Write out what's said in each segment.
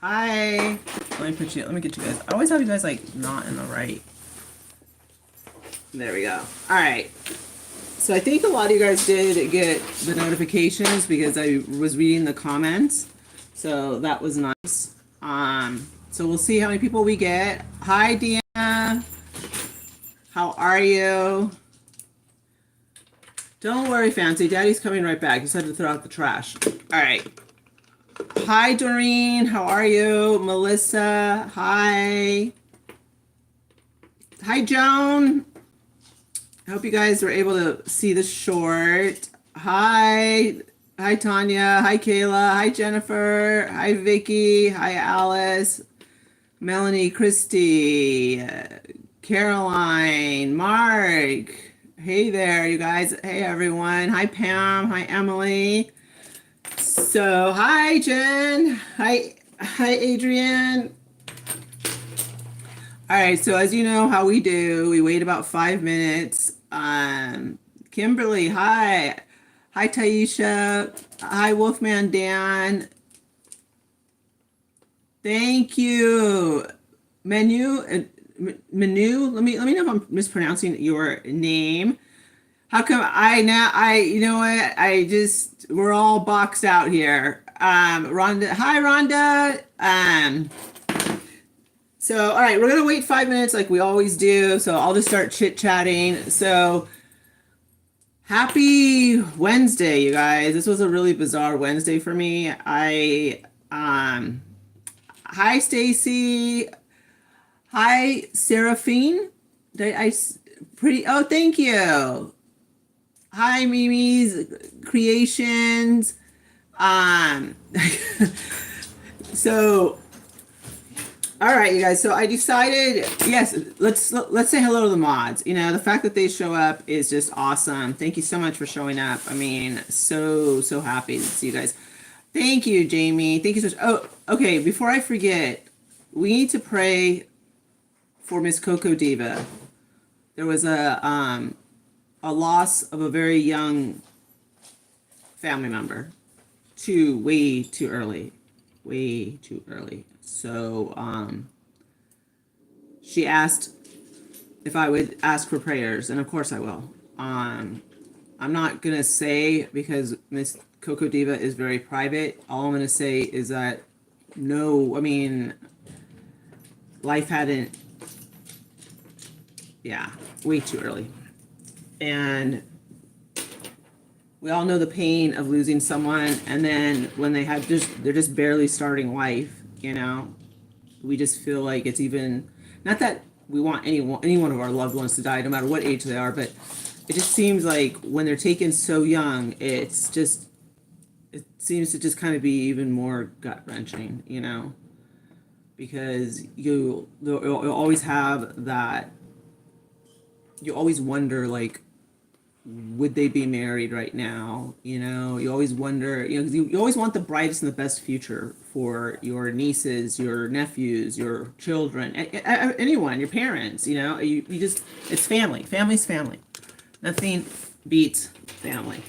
Hi. Let me get you guys. I always have you guys like not in the right. There we go. All right. So I think a lot of you guys did get the notifications because I was reading the comments. So that was nice. So we'll see how many people we get. Hi, Deanna. How are you? Don't worry, Fancy. Daddy's coming right back. He just had to throw out the trash. All right. Hi, Doreen. How are you? Melissa. Hi. Hi, Joan. I hope you guys were able to see the short. Hi. Hi, Tanya. Hi, Kayla. Hi, Jennifer. Hi, Vicky. Hi, Alice. Melanie, Christy, Caroline, Mark. Hey there, you guys. Hey, everyone. Hi, Pam. Hi, Emily. So, hi, Jen. Hi, Adrian. All right. So, as you know how we do, we wait about 5 minutes. Kimberly, hi. Hi, Taisha. Hi, Wolfman Dan. Thank you. Menu. Let me know if I'm mispronouncing your name. How come you know what? We're all boxed out here. Rhonda, hi Rhonda. So all right, we're gonna wait 5 minutes like we always do. So I'll just start chit-chatting. So happy Wednesday, you guys. This was a really bizarre Wednesday for me. Hi Stacy. Hi Seraphine. Did I pretty oh thank you. Hi Mimi's Creations. Um so all right, you guys. So I decided, yes, let's say hello to the mods. You know, the fact that they show up is just awesome. Thank you so much for showing up. I mean, so happy to see you guys. Thank you, Jamie. Thank you so much. Oh, okay. Before I forget, we need to pray for Miss Coco Diva. There was a loss of a very young family member. Way too early. Way too early. So she asked if I would ask for prayers, and of course I will. I'm not gonna say because Miss Coco Diva is very private. All I'm gonna say is that no, I mean, life hadn't, yeah, way too early. And we all know the pain of losing someone, and then when they're just barely starting life, you know, we just feel like it's even not that we want any one of our loved ones to die, no matter what age they are, but it just seems like when they're taken so young, it seems to just kind of be even more gut wrenching, you know, because you'll always have that. You always wonder, like, would they be married right now? You know, you always wonder, you know, 'cause you always want the brightest and the best future for your nieces, your nephews, your children, anyone, your parents, you know, you just, it's family. Family's family. Nothing beats family.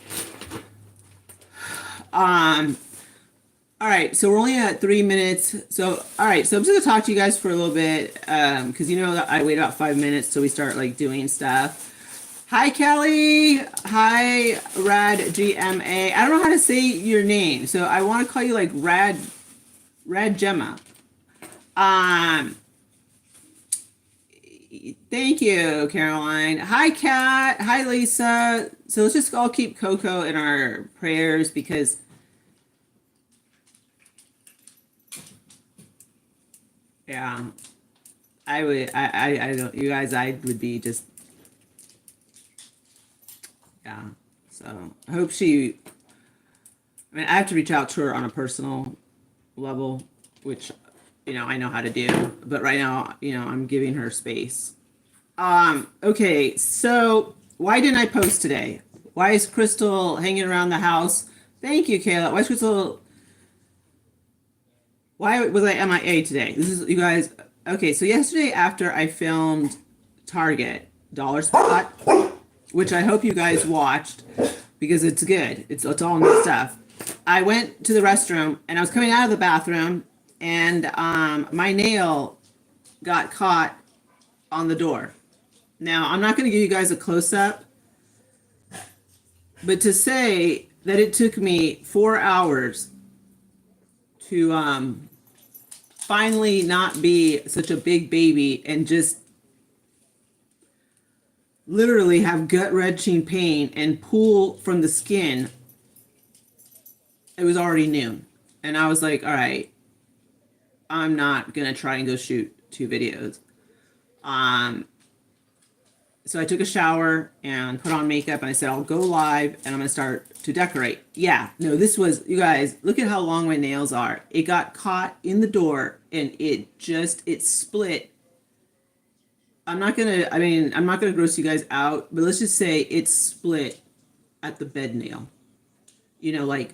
All right, so we're only at 3 minutes. So, all right, so I'm just gonna talk to you guys for a little bit, because you know that I wait about 5 minutes till we start like doing stuff. Hi, Kelly. Hi, Rad GMA. I don't know how to say your name, so I want to call you like Rad Gemma. Um, Thank you, Caroline. Hi, Kat. Hi, Lisa. So let's just all keep Coco in our prayers because yeah, I don't, you guys, I would be just, yeah. So I hope I mean, I have to reach out to her on a personal level, which, you know, I know how to do, but right now, you know, I'm giving her space. Okay, so why didn't I post today? Why is Crystal hanging around the house? Thank you, Kayla. Why is Crystal, why was I MIA today? This is, you guys, okay, so yesterday after I filmed Target Dollar Spot, which I hope you guys watched because it's good. It's all new stuff. I went to the restroom and I was coming out of the bathroom and my nail got caught on the door. Now, I'm not going to give you guys a close-up, but to say that it took me 4 hours to finally not be such a big baby and just literally have gut-wrenching pain and pull from the skin, it was already noon. And I was like, all right, I'm not going to try and go shoot 2 videos. So I took a shower and put on makeup, and I said, I'll go live and I'm going to start to decorate. Yeah, no, this was, you guys, look at how long my nails are. It got caught in the door and it split. I'm not going to gross you guys out, but let's just say it split at the bed nail. You know, like,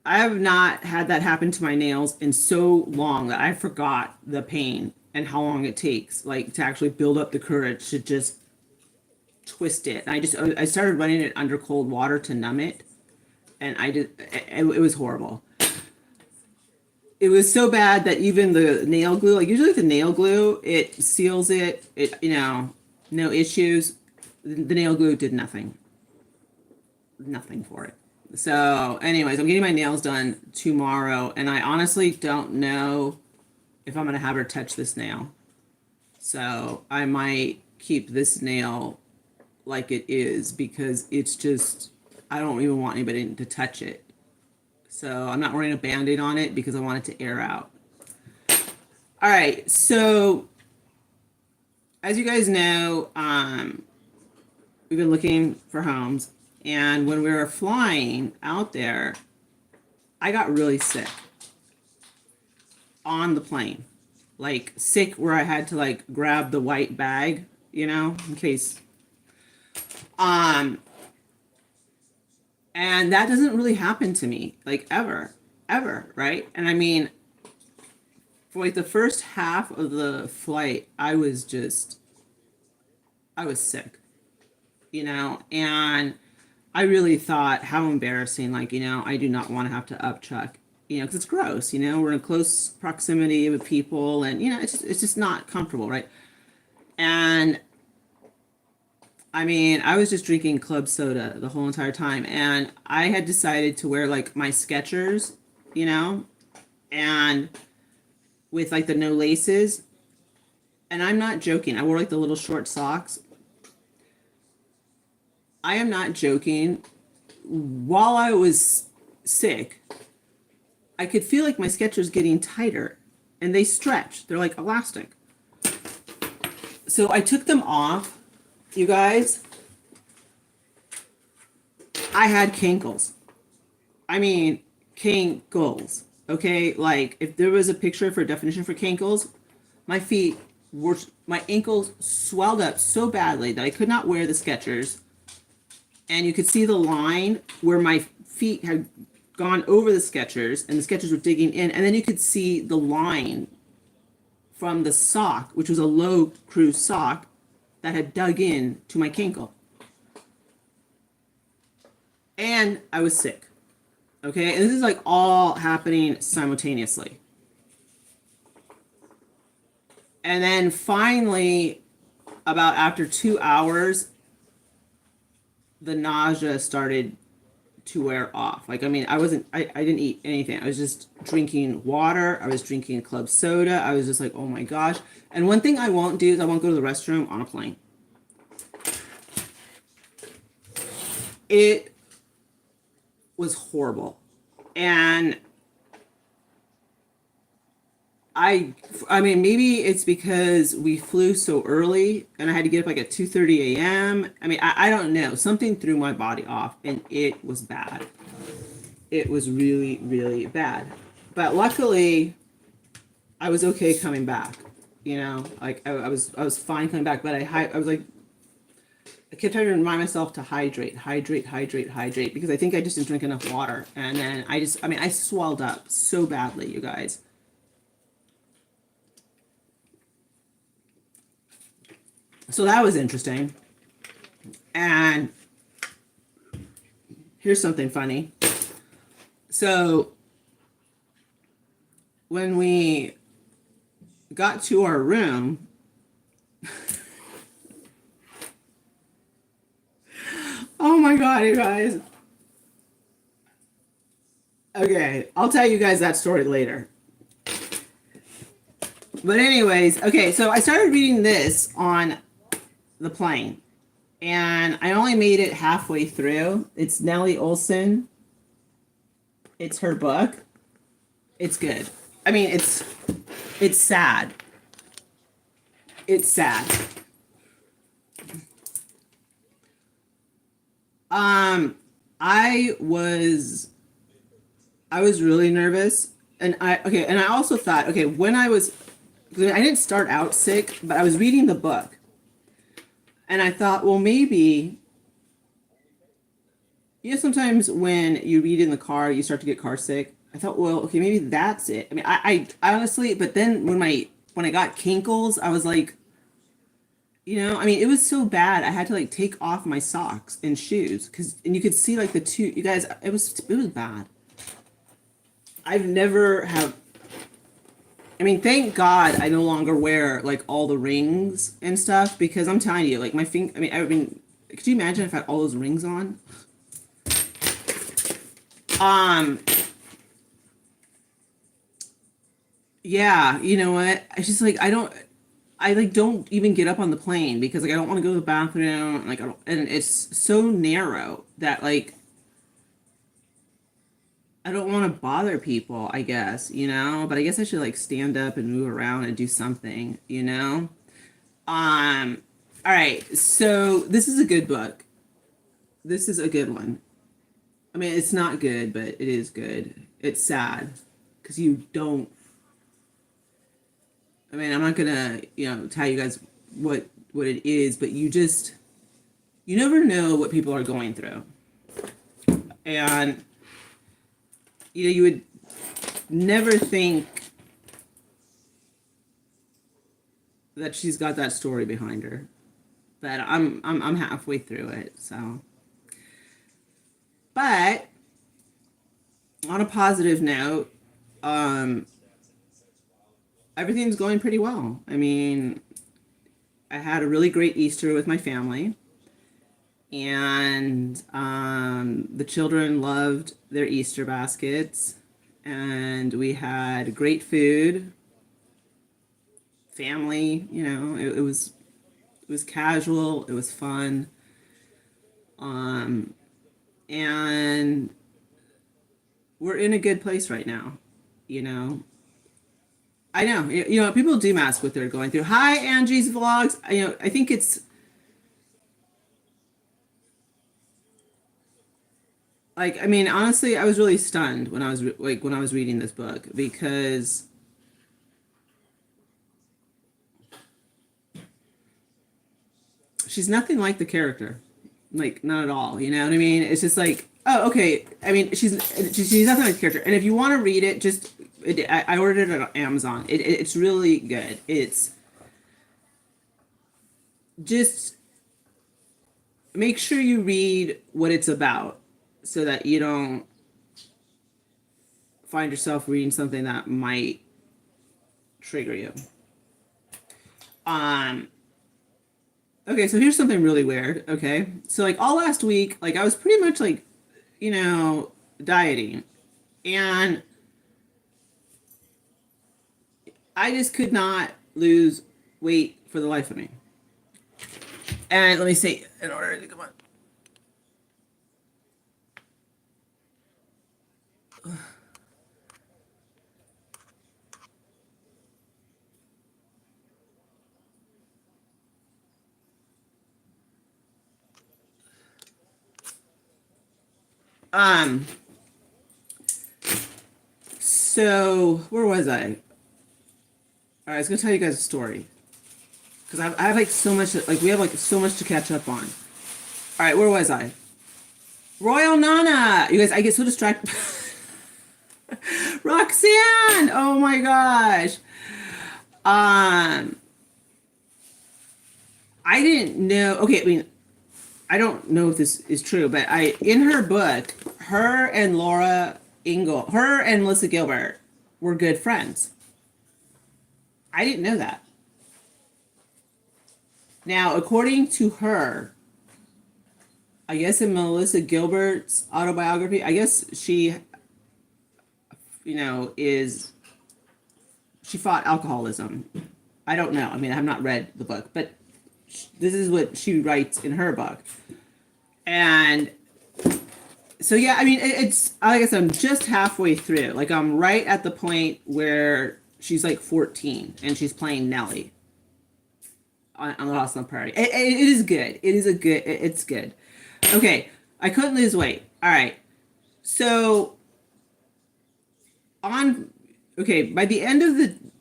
I have not had that happen to my nails in so long that I forgot the pain and how long it takes, like, to actually build up the courage to just twist it. And I started running it under cold water to numb it, and it was horrible. It was so bad that even the nail glue, like usually the nail glue, it seals it, no issues. The nail glue did nothing for it. So anyways, I'm getting my nails done tomorrow, and I honestly don't know if I'm going to have her touch this nail. So I might keep this nail like it is, because it's just, I don't even want anybody to touch it. So I'm not wearing a Band-Aid on it because I want it to air out. All right, so as you guys know, we've been looking for homes. And when we were flying out there, I got really sick on the plane. Like, sick where I had to, like, grab the white bag, in case. And that doesn't really happen to me, like, ever, right? And I mean, for like the first half of the flight, I was sick, and I really thought, how embarrassing, like, I do not want to have to upchuck, because it's gross, we're in close proximity with people, and, it's just not comfortable, right? And I mean, I was just drinking club soda the whole entire time, and I had decided to wear, like, my Skechers, and with, like, the no laces, and I'm not joking. I wore, like, the little short socks. I am not joking. While I was sick, I could feel like my Skechers getting tighter, and they stretch. They're like elastic. So I took them off, you guys. I had cankles. I mean, cankles. Okay, like, if there was a picture for a definition for cankles, my ankles swelled up so badly that I could not wear the Skechers. And you could see the line where my feet had gone over the Skechers, and the Skechers were digging in. And then you could see the line from the sock, which was a low cruise sock, that had dug in to my cankle. And I was sick. Okay, and this is, like, all happening simultaneously. And then finally, about after 2 hours, the nausea started to wear off. Like, I mean, I didn't eat anything. I was just drinking water. I was drinking club soda. I was just like, oh my gosh. And one thing I won't do is I won't go to the restroom on a plane. It was horrible. And I mean, maybe it's because we flew so early and I had to get up like at 2:30 a.m. I mean, I don't know. Something threw my body off, and it was bad. It was really, really bad. But luckily, I was okay coming back. Like, I was fine coming back. But I was like, I kept trying to remind myself to hydrate, because I think I just didn't drink enough water. And then I swelled up so badly, you guys. So that was interesting. And here's something funny. So when we got to our room, oh my God, you guys. Okay, I'll tell you guys that story later. But anyways, okay, so I started reading this on the plane, and I only made it halfway through. It's Nellie Olson. It's her book. It's good. I mean, it's sad. It's sad. Um, I was I was really nervous, and I also thought, okay, when I was, I didn't start out sick, but I was reading the book, and I thought, well, maybe, sometimes when you read in the car, you start to get car sick. I thought, well, okay, maybe that's it. I mean, I honestly, but then when I got kinkles, I was like, I mean, it was so bad. I had to like take off my socks and shoes and you could see like the two, you guys, it was bad. I've never have. I mean, thank God I no longer wear like all the rings and stuff because I'm telling you, like my finger. I mean, could you imagine if I had all those rings on? Um, yeah, you know what? I just like I like don't even get up on the plane because like I don't want to go to the bathroom. Like I don't, and it's so narrow that like I don't want to bother people. I guess but I guess I should like stand up and move around and do something. Um, all right. So this is a good book. This is a good one. I mean, it's not good, but it is good. It's sad because you don't. I mean, I'm not gonna, tell you guys what it is, but you never know what people are going through, and you would never think that she's got that story behind her, but I'm halfway through it, so. But on a positive note, um, everything's going pretty well. I mean, I had a really great Easter with my family, and the children loved their Easter baskets, and we had great food, family. It was casual, it was fun, um, and we're in a good place right now. You know, I know. People do mask what they're going through. Hi, Angie's vlogs. I think it's like, I mean, honestly, I was really stunned when when I was reading this book because she's nothing like the character, like not at all. You know what I mean? It's just like, oh, okay. I mean, she's nothing like the character. And if you want to read it, I ordered it on Amazon. It's really good. It's just make sure you read what it's about so that you don't find yourself reading something that might trigger you. Um, okay, so here's something really weird. Okay, so like all last week, like I was pretty much like, dieting, and I just could not lose weight for the life of me. And let me see, in order to come on. Um, so where was I? All right, I was gonna tell you guys a story because I have like so much, like we have like so much to catch up on. All right, where was I? Royal Nana, you guys, I get so distracted. Roxanne, oh my gosh. Um, I didn't know. Okay, I mean, I don't know if this is true, but in her book, her and Laura Her and Melissa Gilbert were good friends. I didn't know that. Now, according to her, I guess in Melissa Gilbert's autobiography, I guess she, is she fought alcoholism. I don't know. I mean, I have not read the book, but this is what she writes in her book. And so, yeah, I mean, it's, I guess I'm just halfway through. Like, I'm right at the point where she's like 14 and she's playing Nellie on the Lost on the Prairie. It is good. It's good. Okay, I couldn't lose weight. All right. So, by the end of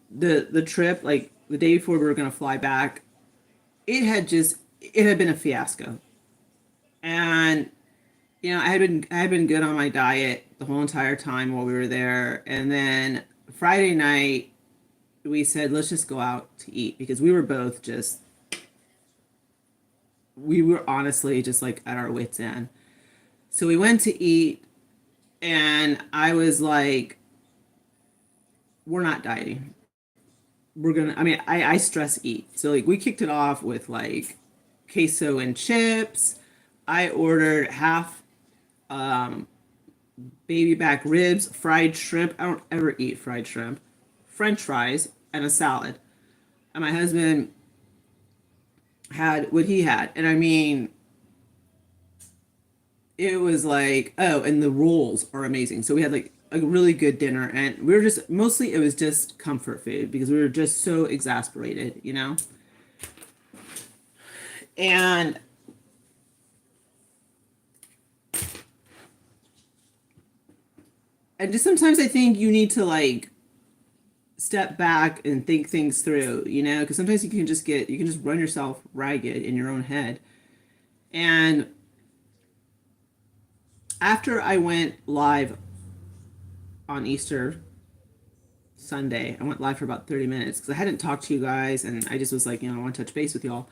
the trip, like the day before we were going to fly back, it had been a fiasco. And I had been good on my diet the whole entire time while we were there. And then Friday night, we said, let's just go out to eat because we were honestly just like at our wits' end. So we went to eat, and I was like, we're not dieting. I stress eat. So like we kicked it off with like queso and chips. I ordered half baby back ribs, fried shrimp. I don't ever eat fried shrimp, French fries, and a salad. And my husband had what he had. And I mean, it was like, oh, and the rolls are amazing. So we had like a really good dinner, and we were just mostly it was just comfort food because we were just so exasperated, And just sometimes I think you need to like step back and think things through, because sometimes you can just run yourself ragged in your own head. And after I went live on Easter Sunday, I went live for about 30 minutes because I hadn't talked to you guys, and I just was like, I want to touch base with y'all.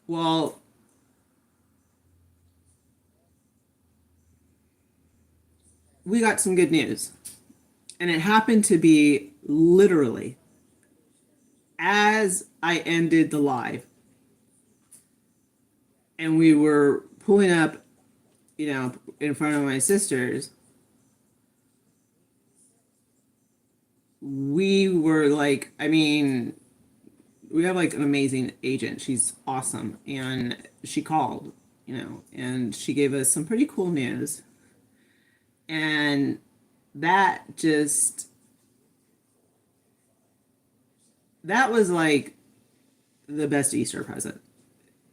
Well, we got some good news. And it happened to be literally as I ended the live and we were pulling up, in front of my sisters. We were like, I mean, we have like an amazing agent. She's awesome. And she called, and she gave us some pretty cool news. And that was like the best Easter present,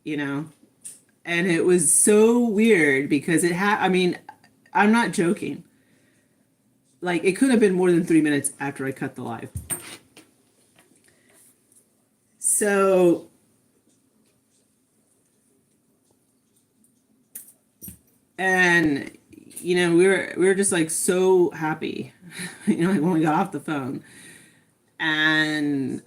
and it was so weird because I mean, I'm not joking. Like it could have been more than 3 minutes after I cut the live. So and we were just like so happy, like when we got off the phone. And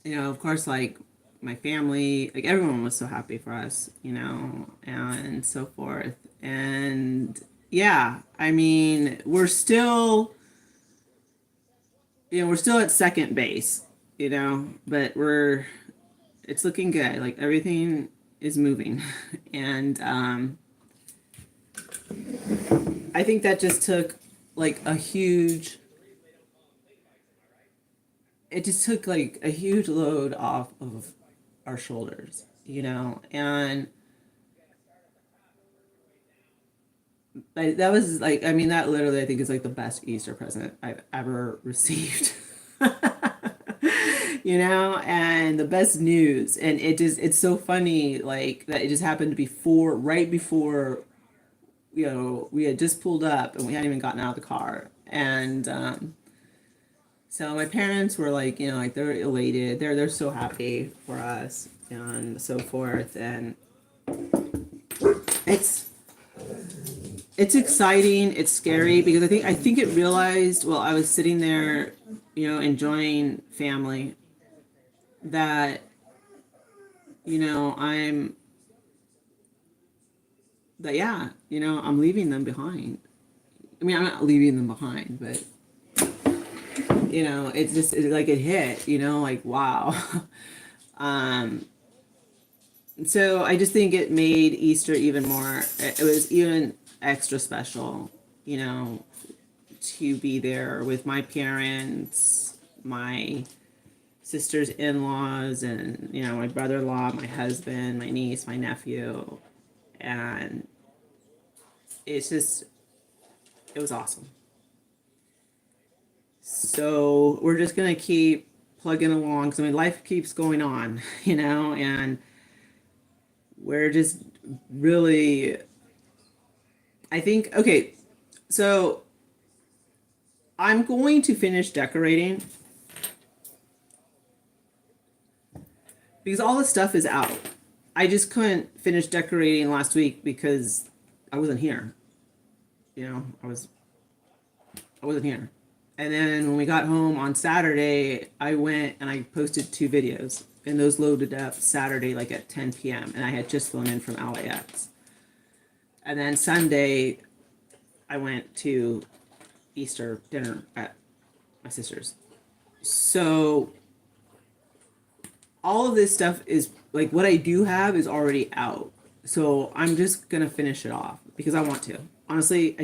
of course, like my family, like everyone was so happy for us, and so forth. And yeah, I mean, we're still at second base, but it's looking good. Like everything is moving. And I think that just took like it just took like a huge load off of our shoulders, and that was like, I mean, that literally I think is like the best Easter present I've ever received. And the best news. And it's so funny, like that it just happened to be right before, we had just pulled up and we hadn't even gotten out of the car. And so my parents were like, like they're elated. They're so happy for us and so forth. And it's exciting. It's scary because I think it realized while I was sitting there, enjoying family, that I'm that yeah, I'm leaving them behind. I mean, I'm not leaving them behind, but it's just like it hit, like wow. um, so I just think it made Easter even more. It was even extra special, you know, to be there with my parents, my sister's in-laws, and my brother-in-law, my husband, my niece, my nephew, and it's just it was awesome. So we're just gonna keep plugging along. Because I mean, life keeps going on, and we're just really. I think okay. So I'm going to finish decorating because all the stuff is out. I just couldn't finish decorating last week because I wasn't here. I wasn't here. And then when we got home on Saturday, I went and I posted 2 videos, and those loaded up Saturday like at 10 p.m. and I had just flown in from LAX. And then Sunday, I went to Easter dinner at my sister's. So all of this stuff is like what I do have is already out. So I'm just gonna finish it off because I want to. Honestly,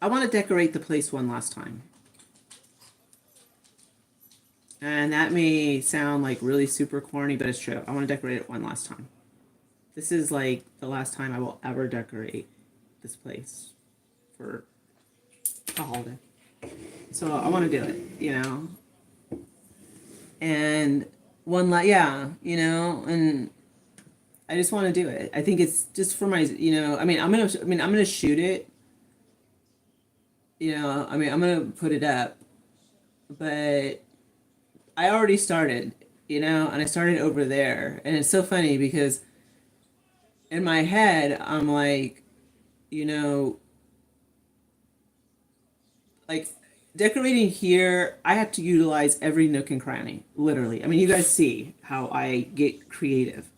I want to decorate the place one last time. And that may sound like really super corny, but it's true. I want to decorate it one last time. This is like the last time I will ever decorate this place for a holiday. So I want to do it, And yeah, and I just want to do it. I think it's just for my, I'm gonna shoot it. I'm gonna put it up, but I already started, and I started over there, and it's so funny because in my head I'm like, you know, like decorating here, I have to utilize every nook and cranny, literally. I mean, you guys see how I get creative.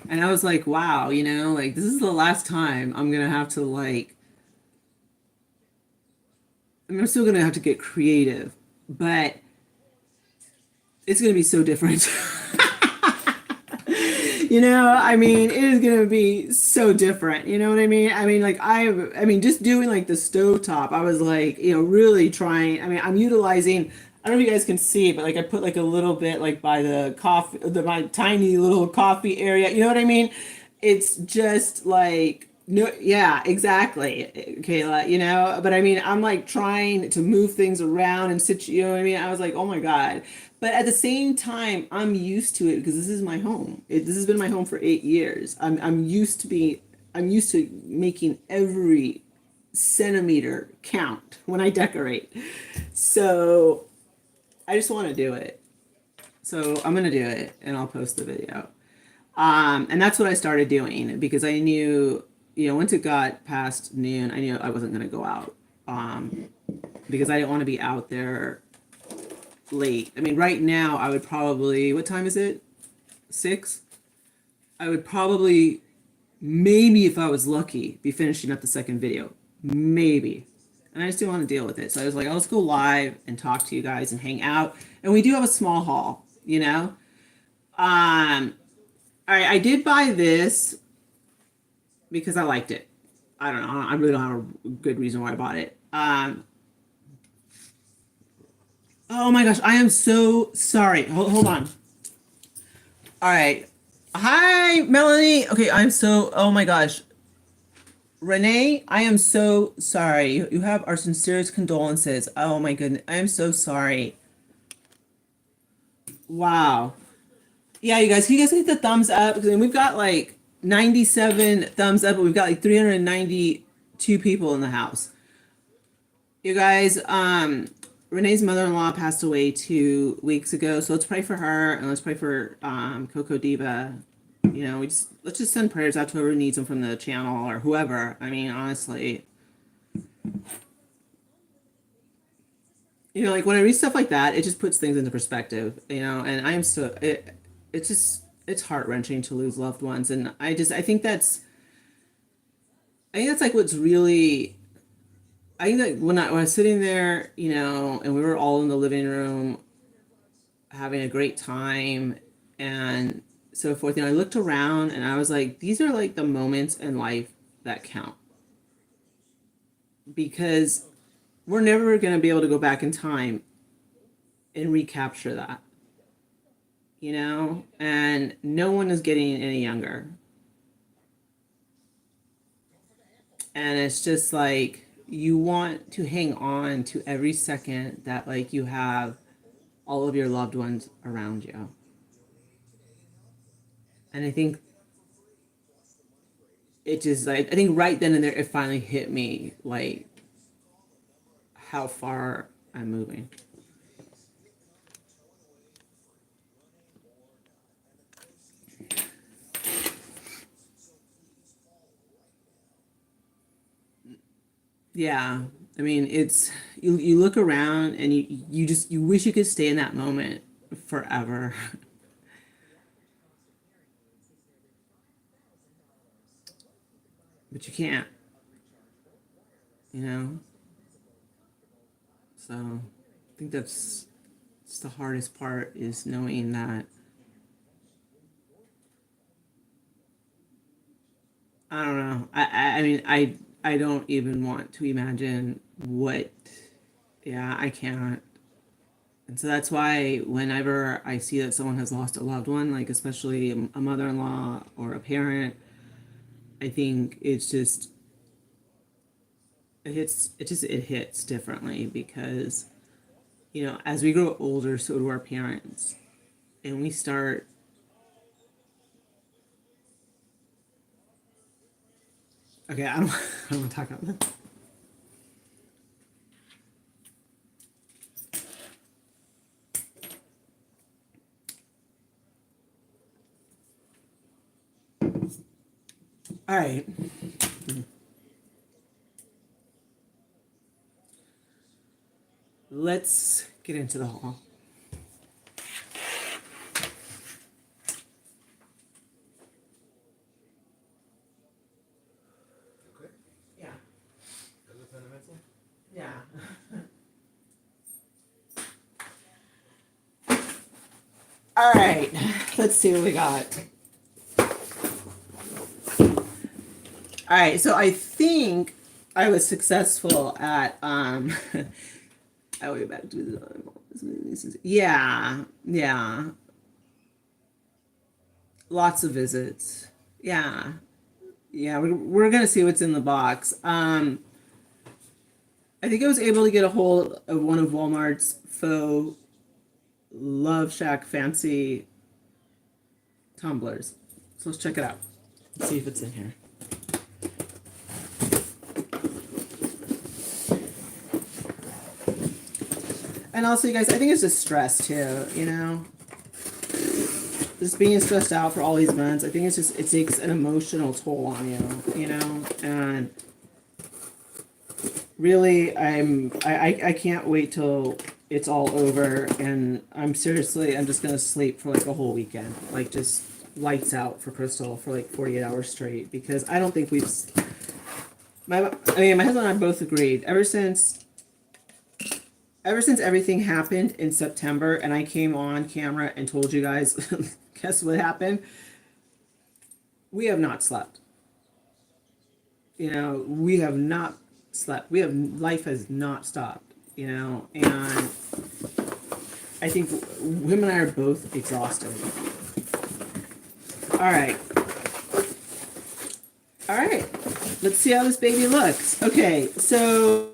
And I was like, wow, like this is the last time I'm gonna have to like I'm still gonna have to get creative, but it's gonna be so different. I mean, it is gonna be so different. You know what I mean? I mean, like just doing like the stovetop. I was like, really trying. I mean, I'm utilizing. I don't know if you guys can see, but like I put like a little bit like by the coffee, my tiny little coffee area. You know what I mean? It's just like no, yeah, exactly, Kayla. But I mean, I'm like trying to move things around and sit. You know what I mean? I was like, oh my god. But at the same time, I'm used to it because this is my home. This has been my home for 8 years. I'm used to making every centimeter count when I decorate. So I just want to do it. So I'm gonna do it, and I'll post the video. And that's what I started doing because I knew, once it got past noon, I knew I wasn't gonna go out. Because I didn't want to be out there late. I mean, right now I would probably, what time is it? 6? I would probably, maybe if I was lucky, be finishing up the second video. Maybe. And I just didn't want to deal with it. So I was like, oh, let's go live and talk to you guys and hang out. And we do have a small haul, all right, I did buy this because I liked it. I don't know. I really don't have a good reason why I bought it. Oh my gosh, I am so sorry. Hold on. All right. Hi, Melanie. Okay, oh my gosh. Renee, I am so sorry. You have our sincerest condolences. Oh my goodness. I am so sorry. Wow. Yeah, you guys, can you guys hit the thumbs up? Because we've got like 97 thumbs up, but we've got like 392 people in the house. You guys, Renee's mother-in-law passed away 2 weeks ago, so let's pray for her and let's pray for Coco Diva. Let's just send prayers out to whoever needs them from the channel or whoever. I mean, honestly, like when I read stuff like that, it just puts things into perspective. And I am so it's just it's heart-wrenching to lose loved ones. And I think that's like what's really, I think that when I was sitting there, you know, and we were all in the living room having a great time and so forth, you know, I looked around and I was like, these are like the moments in life that count, because we're never going to be able to go back in time and recapture that, you know, and no one is getting any younger. And it's just like you want to hang on to every second that like you have all of your loved ones around you. And I think it just like, I think right then and there it finally hit me like how far I'm moving. Yeah. I mean, it's you look around and you just you wish you could stay in that moment forever. But you can't, you know? So I think it's the hardest part is knowing that I don't know. I mean I don't even want to imagine what, yeah, I can't. And so that's why whenever I see that someone has lost a loved one, like especially a mother-in-law or a parent, I think it's just it hits differently because, you know, as we grow older, so do our parents. And we start, okay, I don't want to talk about that. All right. Let's get into the haul. Okay. Yeah. Got a pen and pencil? Yeah. All right. Let's see what we got. All right. So I think I was successful at I will get back to the yeah, yeah. Lots of visits. Yeah. Yeah, we're gonna see what's in the box. I think I was able to get a hold of one of Walmart's faux Love Shack fancy tumblers. So let's check it out. Let's see if it's in here. And also, you guys, I think it's just stress too, you know? Just being stressed out for all these months, I think it's just, it takes an emotional toll on you, you know? And really, I can't wait till it's all over and I'm just gonna sleep for like a whole weekend. Like just lights out for Crystal for like 48 hours straight because I don't think I mean, my husband and I both agreed ever since everything happened in September and I came on camera and told you guys, guess what happened? We have not slept. You know, we have not slept. Life has not stopped, you know, and I think him and I are both exhausted. All right. All right. Let's see how this baby looks. Okay, so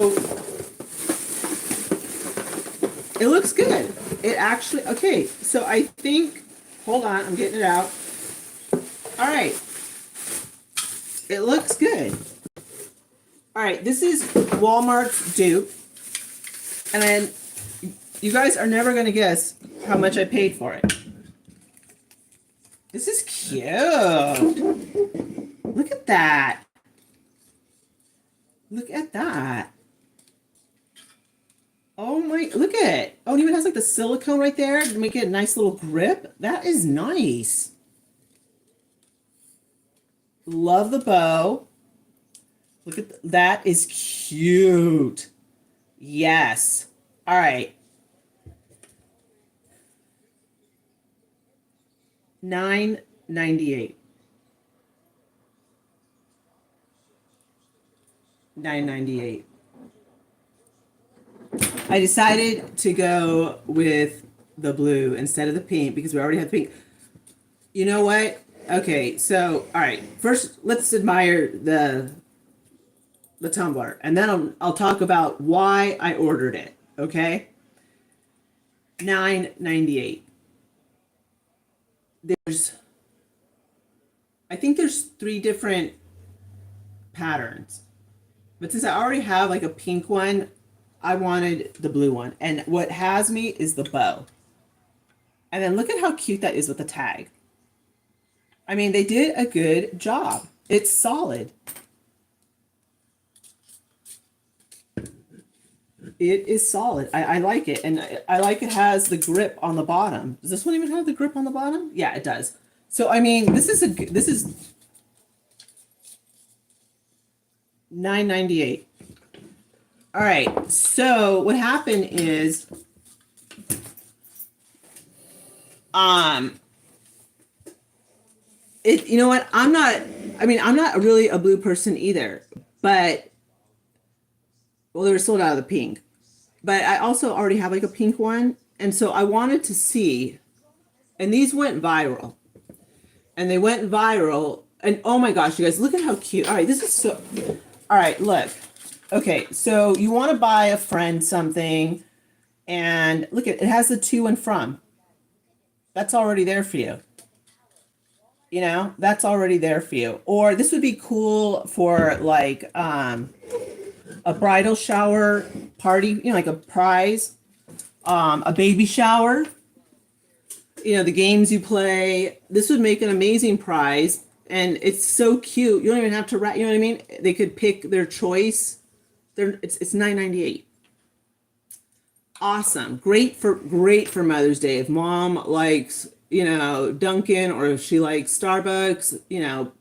it looks good. It actually, okay, so I think, hold on, I'm getting it out. All right. It looks good. All right, this is Walmart's dupe. And then you guys are never going to guess how much I paid for it. This is cute. Look at that. Look at that. Oh my, look at it. Oh, it even has like the silicone right there to make it a nice little grip. That is nice. Love the bow. Look at that is cute. Yes. All right. $9.98. $9.98. I decided to go with the blue instead of the pink because we already have pink. You know what? Okay, so all right. First, let's admire the tumbler, and then I'll talk about why I ordered it. Okay, $9.98. There's, I think there's three different patterns, but since I already have like a pink one, I wanted the blue one, and what has me is the bow. And then look at how cute that is with the tag. I mean, they did a good job. It's solid. It is solid. I like it. And I like it has the grip on the bottom. Does this one even have the grip on the bottom? Yeah, it does. So, I mean, this is $9.98. All right. So what happened is, you know what? I'm not really a blue person either, but, well, they were sold out of the pink, but I also already have like a pink one. And so I wanted to see, and these went viral and they went viral. And oh my gosh, you guys, look at how cute. All right. This is so, all right, look. Okay. So you want to buy a friend something and look at, it has the to and from. That's already there for you. You know, that's already there for you. Or this would be cool for like a bridal shower party, you know, like a prize, a baby shower, you know, the games you play. This would make an amazing prize. And it's so cute. You don't even have to write, you know what I mean? They could pick their choice. It's $9.98. Awesome. Great for Mother's Day. If mom likes, you know, Dunkin', or if she likes Starbucks, you know,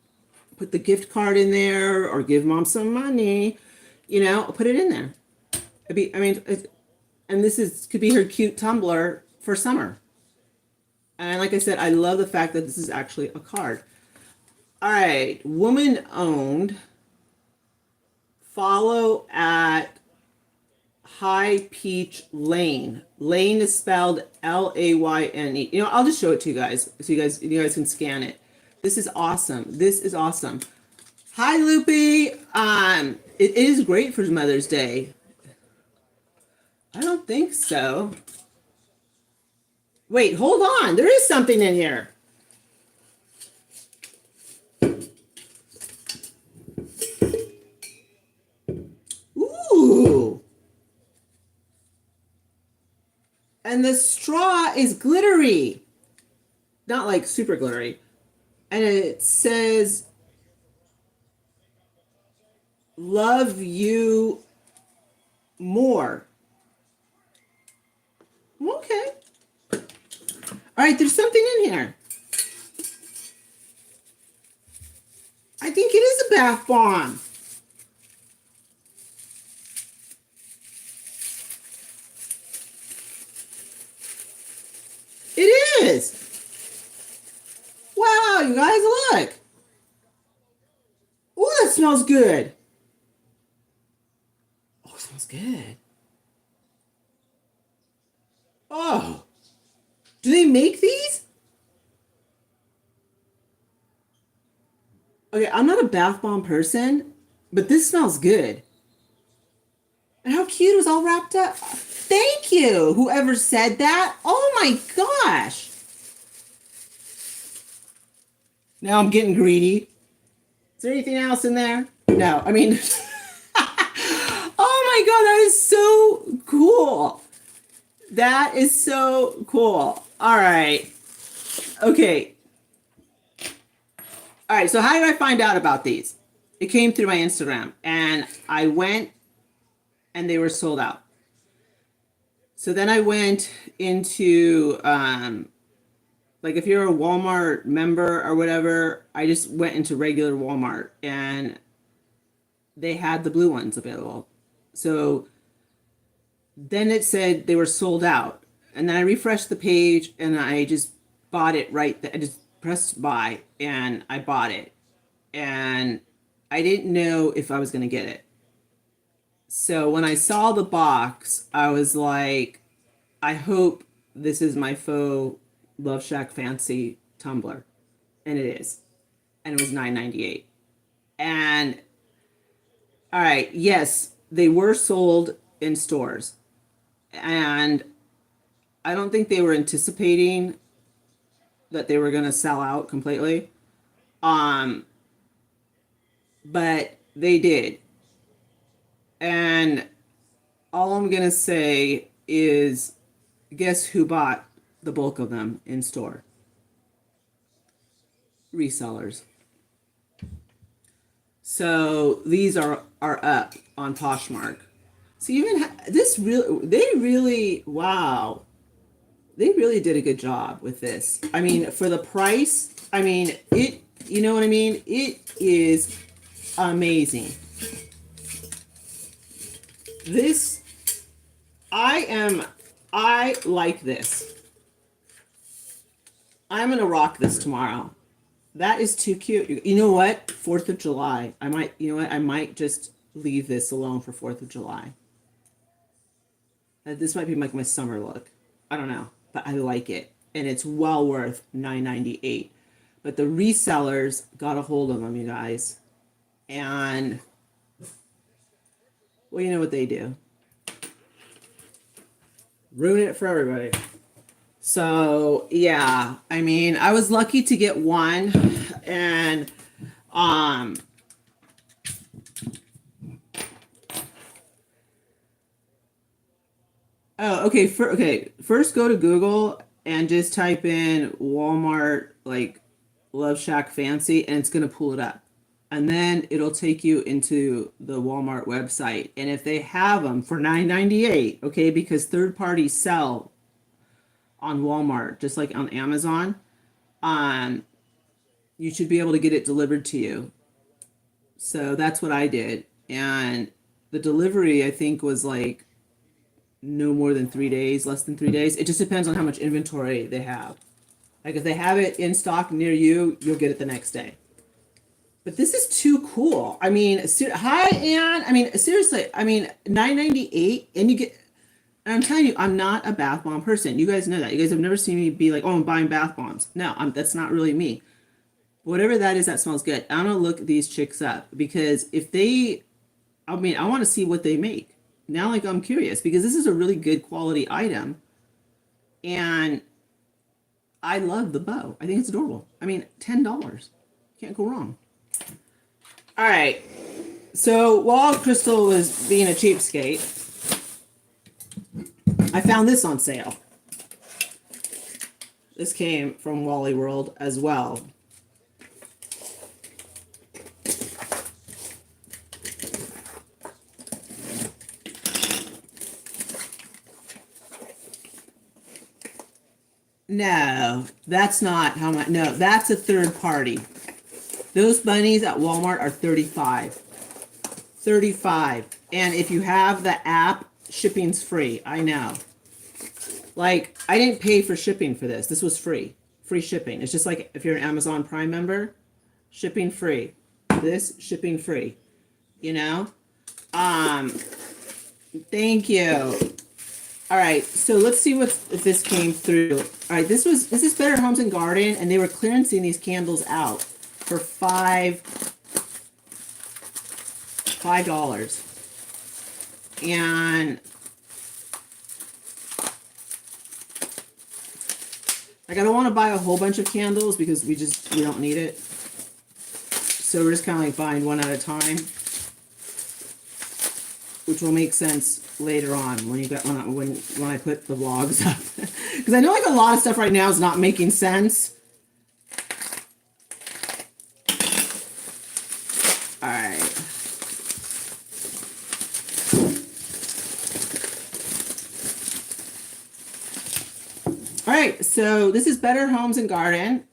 put the gift card in there or give mom some money, you know, put it in there. And could be her cute tumbler for summer. And like I said, I love the fact that this is actually a card. All right, woman owned. Follow at High Peach Lane. Lane is spelled Layne. You know, I'll just show it to you guys so you guys can scan it. This is awesome. This is awesome. Hi, Loopy. It is great for Mother's Day. I don't think so. Wait, hold on. There is something in here. Ooh. And the straw is glittery. Not like super glittery. And it says, love you more. Okay. All right, there's something in here. I think it is a bath bomb. It is. Wow, you guys, look. Oh, that smells good. Oh, it smells good. Oh, do they make these? Okay, I'm not a bath bomb person, but this smells good. And how cute it was all wrapped up. Thank you, whoever said that. Oh my gosh. Now I'm getting greedy. Is there anything else in there? No, I mean, oh my God, that is so cool. That is so cool. All right. Okay. All right, so how did I find out about these? It came through my Instagram, and I went and they were sold out. So then I went into like like if you're a Walmart member or whatever, I just went into regular Walmart and they had the blue ones available. So then it said they were sold out. And then I refreshed the page and I just bought it right there. I just pressed buy and I bought it. And I didn't know if I was going to get it. So when I saw the box, I was like, I hope this is my faux Love Shack Fancy tumbler. And it is. And it was $9.98. And all right, yes, they were sold in stores. And I don't think they were anticipating that they were going to sell out completely. But they did. And all I'm going to say is guess who bought the bulk of them in store? Resellers. So these are up on Poshmark. So even this really, wow, they really did a good job with this. I mean, for the price, I mean, it, you know what I mean? It is amazing. This, I like this. I'm going to rock this tomorrow. That is too cute. You know what? 4th of July. I might, you know what? I might just leave this alone for 4th of July. This might be like my summer look. I don't know, but I like it. And it's well worth $9.98. But the resellers got a hold of them, you guys. And, well, you know what they do. Ruin it for everybody. So, yeah, I mean, I was lucky to get one. And, oh, okay. First go to Google and just type in Walmart, like Love Shack Fancy, and it's going to pull it up. And then it'll take you into the Walmart website. And if they have them for $9.98, okay, because third parties sell on Walmart, just like on Amazon, you should be able to get it delivered to you. So that's what I did. And the delivery, I think, was like no more than 3 days, less than 3 days. It just depends on how much inventory they have. Like if they have it in stock near you, you'll get it the next day. But this is too cool. I mean, hi, Ann. I mean, seriously. I mean, $9.98, and you get. And I'm telling you, I'm not a bath bomb person. You guys know that. You guys have never seen me be like, "Oh, I'm buying bath bombs." No, that's not really me. Whatever that is, that smells good. I'm gonna look these chicks up because if they, I mean, I want to see what they make. Now, like, I'm curious because this is a really good quality item, and I love the bow. I think it's adorable. I mean, $10. Can't go wrong. All right. So while Crystal was being a cheapskate, I found this on sale. This came from Wally World as well. No, that's not how much. No, that's a third party. Those bunnies at Walmart are $35. $35. And if you have the app, shipping's free. I know. Like, I didn't pay for shipping for this. This was free. Free shipping. It's just like if you're an Amazon Prime member, shipping free. This, shipping free. You know? Thank you. All right, so let's see if this came through. All right, this is Better Homes and Garden, and they were clearancing these candles out for $5. And like I don't want to buy a whole bunch of candles because we don't need it. So we're just kind of like buying one at a time, which will make sense later on when when I put the vlogs up. Because I know like a lot of stuff right now is not making sense. All right. All right. right, so this is Better Homes and Garden,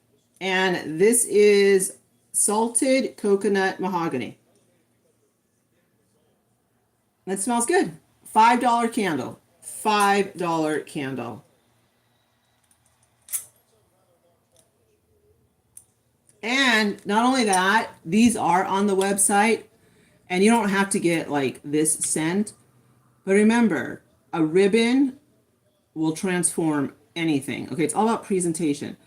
and this is salted coconut mahogany. That smells good. $5 candle. $5 candle. And not only that, these are on the website, and you don't have to get like this scent. But remember, a ribbon will transform anything. Okay, it's all about presentation.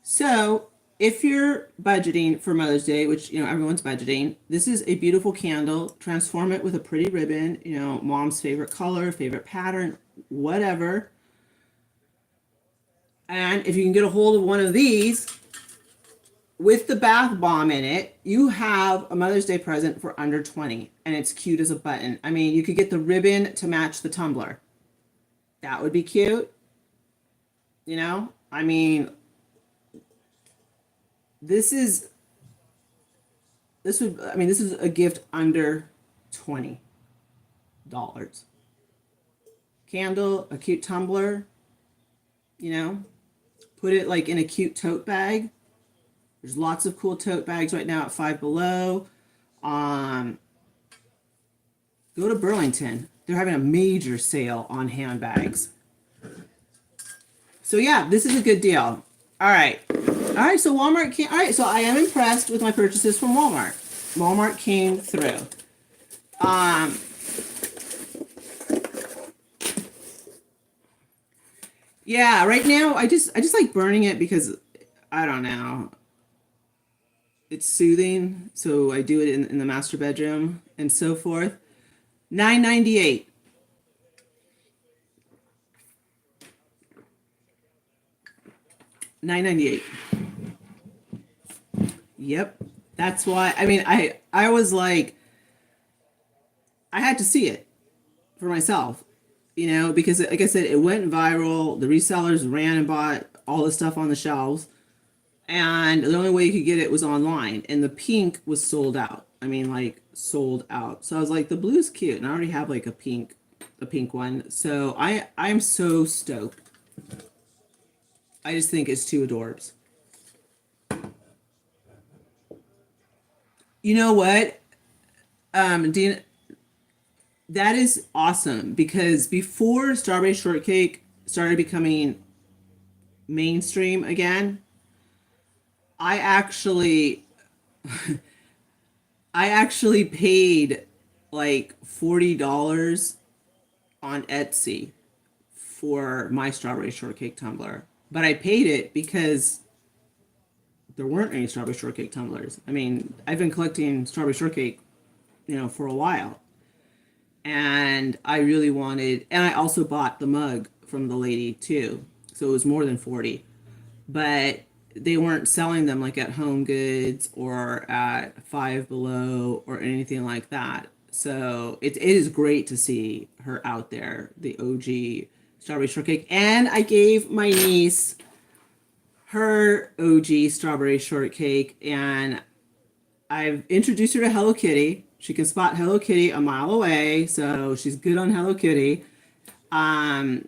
So if you're budgeting for Mother's Day, which everyone's budgeting, this is a beautiful candle. Transform it with a pretty ribbon, mom's favorite color, favorite pattern, whatever. And if you can get a hold of one of these with the bath bomb in it, you have a Mother's Day present for under 20, and it's cute as a button. I mean, you could get the ribbon to match the tumbler. That would be cute. I mean, this is a gift under $20. Candle, a cute tumbler, put it like in a cute tote bag. There's lots of cool tote bags right now at Five Below. Go to Burlington. They're having a major sale on handbags. So yeah, this is a good deal. All right, so Walmart came. All right, so I am impressed with my purchases from Walmart. Walmart came through. Yeah, right now I just like burning it because I don't know. It's soothing, so I do it in the master bedroom and so forth. $9.98. $9.98. Yep. That's why, I mean, I was like, I had to see it for myself, because like I said, it went viral. The resellers ran and bought all the stuff on the shelves. And the only way you could get it was online. And the pink was sold out. I mean, like, sold out. So I was like, the blue's cute. And I already have like a pink one. So I'm so stoked. I just think it's too adorbs. You know what? Dean, that is awesome, because before strawberry shortcake started becoming mainstream again, I actually paid like $40 on Etsy for my strawberry shortcake tumbler. But I paid it because there weren't any strawberry shortcake tumblers. I mean, I've been collecting strawberry shortcake, for a while. And I really wanted, and I also bought the mug from the lady too. So it was more than 40. But they weren't selling them like at Home Goods or at Five Below or anything like that. So it is great to see her out there, the OG strawberry shortcake. And I gave my niece her OG strawberry shortcake, and I've introduced her to Hello Kitty. She can spot Hello Kitty a mile away, so she's good on Hello Kitty. And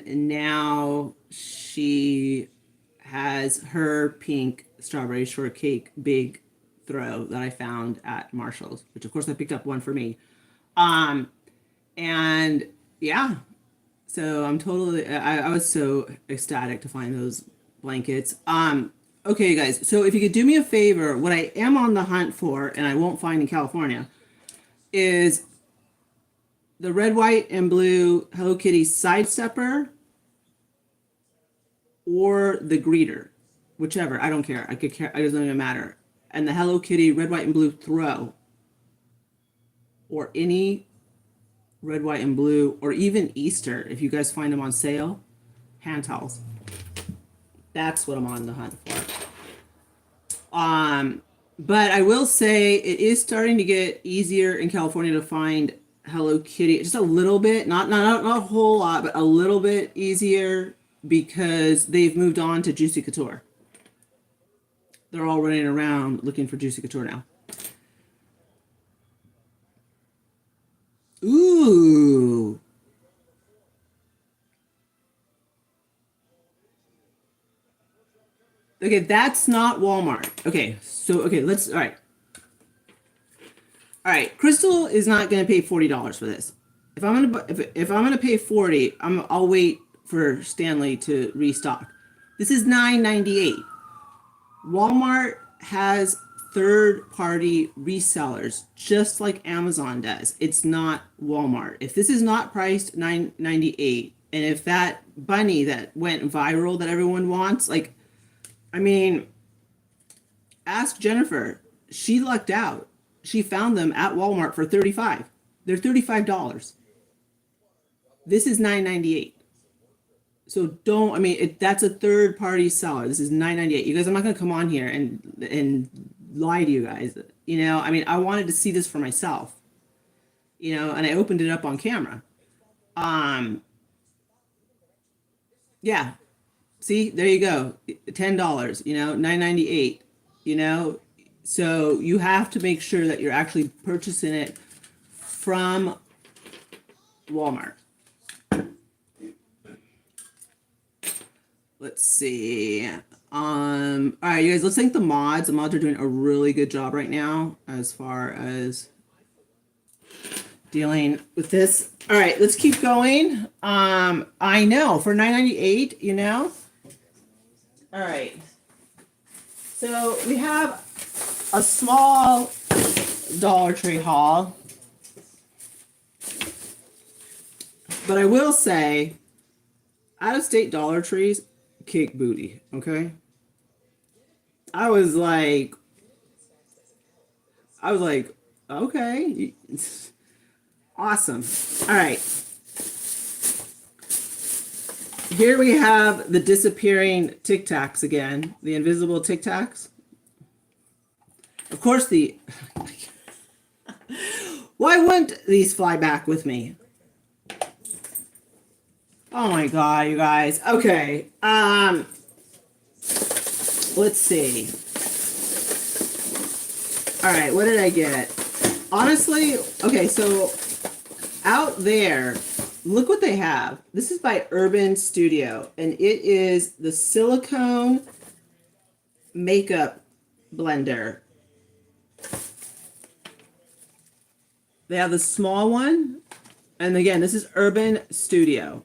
now she has her pink strawberry shortcake big throw that I found at Marshall's, which of course I picked up one for me. And yeah, so I was so ecstatic to find those blankets. Okay, you guys, so if you could do me a favor, what I am on the hunt for, and I won't find in California, is the red, white, and blue Hello Kitty side stepper or the greeter, whichever. I don't care. It doesn't even matter. And the Hello Kitty red, white, and blue throw, or any red, white, and blue, or even Easter, if you guys find them on sale, hand towels. That's what I'm on the hunt for. But I will say it is starting to get easier in California to find Hello Kitty, just a little bit, not a whole lot, but a little bit easier, because they've moved on to Juicy Couture. They're all running around looking for Juicy Couture now. Ooh. Okay, that's not Walmart. Okay, so okay, let's all right. All right, Crystal is not going to pay $40 for this. If I'm gonna if I'm gonna pay 40, I'll wait for Stanley to restock. This is $9.98. Walmart has third-party resellers, just like Amazon does. It's not Walmart. If this is not priced $9.98, and if that bunny that went viral that everyone wants, like, I mean, ask Jennifer. She lucked out. She found them at Walmart for 35. They're $35. This is $9.98. So don't, I mean, that's a third party seller. This is $9.98. You guys, I'm not going to come on here and lie to you guys. You know, I mean, I wanted to see this for myself, you know, and I opened it up on camera. Yeah. See, there you go. $10, you know, $9.98, you know. So you have to make sure that you're actually purchasing it from Walmart. Let's see. All right, you guys, let's thank the mods. The mods are doing a really good job right now as far as dealing with this. All right, let's keep going. I know for $9.98, you know. All right. So we have a small Dollar Tree haul. But I will say, out-of-state Dollar Trees kick booty, okay? I was like, okay, awesome. All right. Here we have the disappearing Tic Tacs again, the invisible Tic Tacs. Of course, why wouldn't these fly back with me? Oh my God, you guys. Okay. Let's see. All right, what did I get? Honestly, okay, so out there, look what they have. This is by Urban Studio, and it is the silicone makeup blender. They have the small one, and again, this is Urban Studio,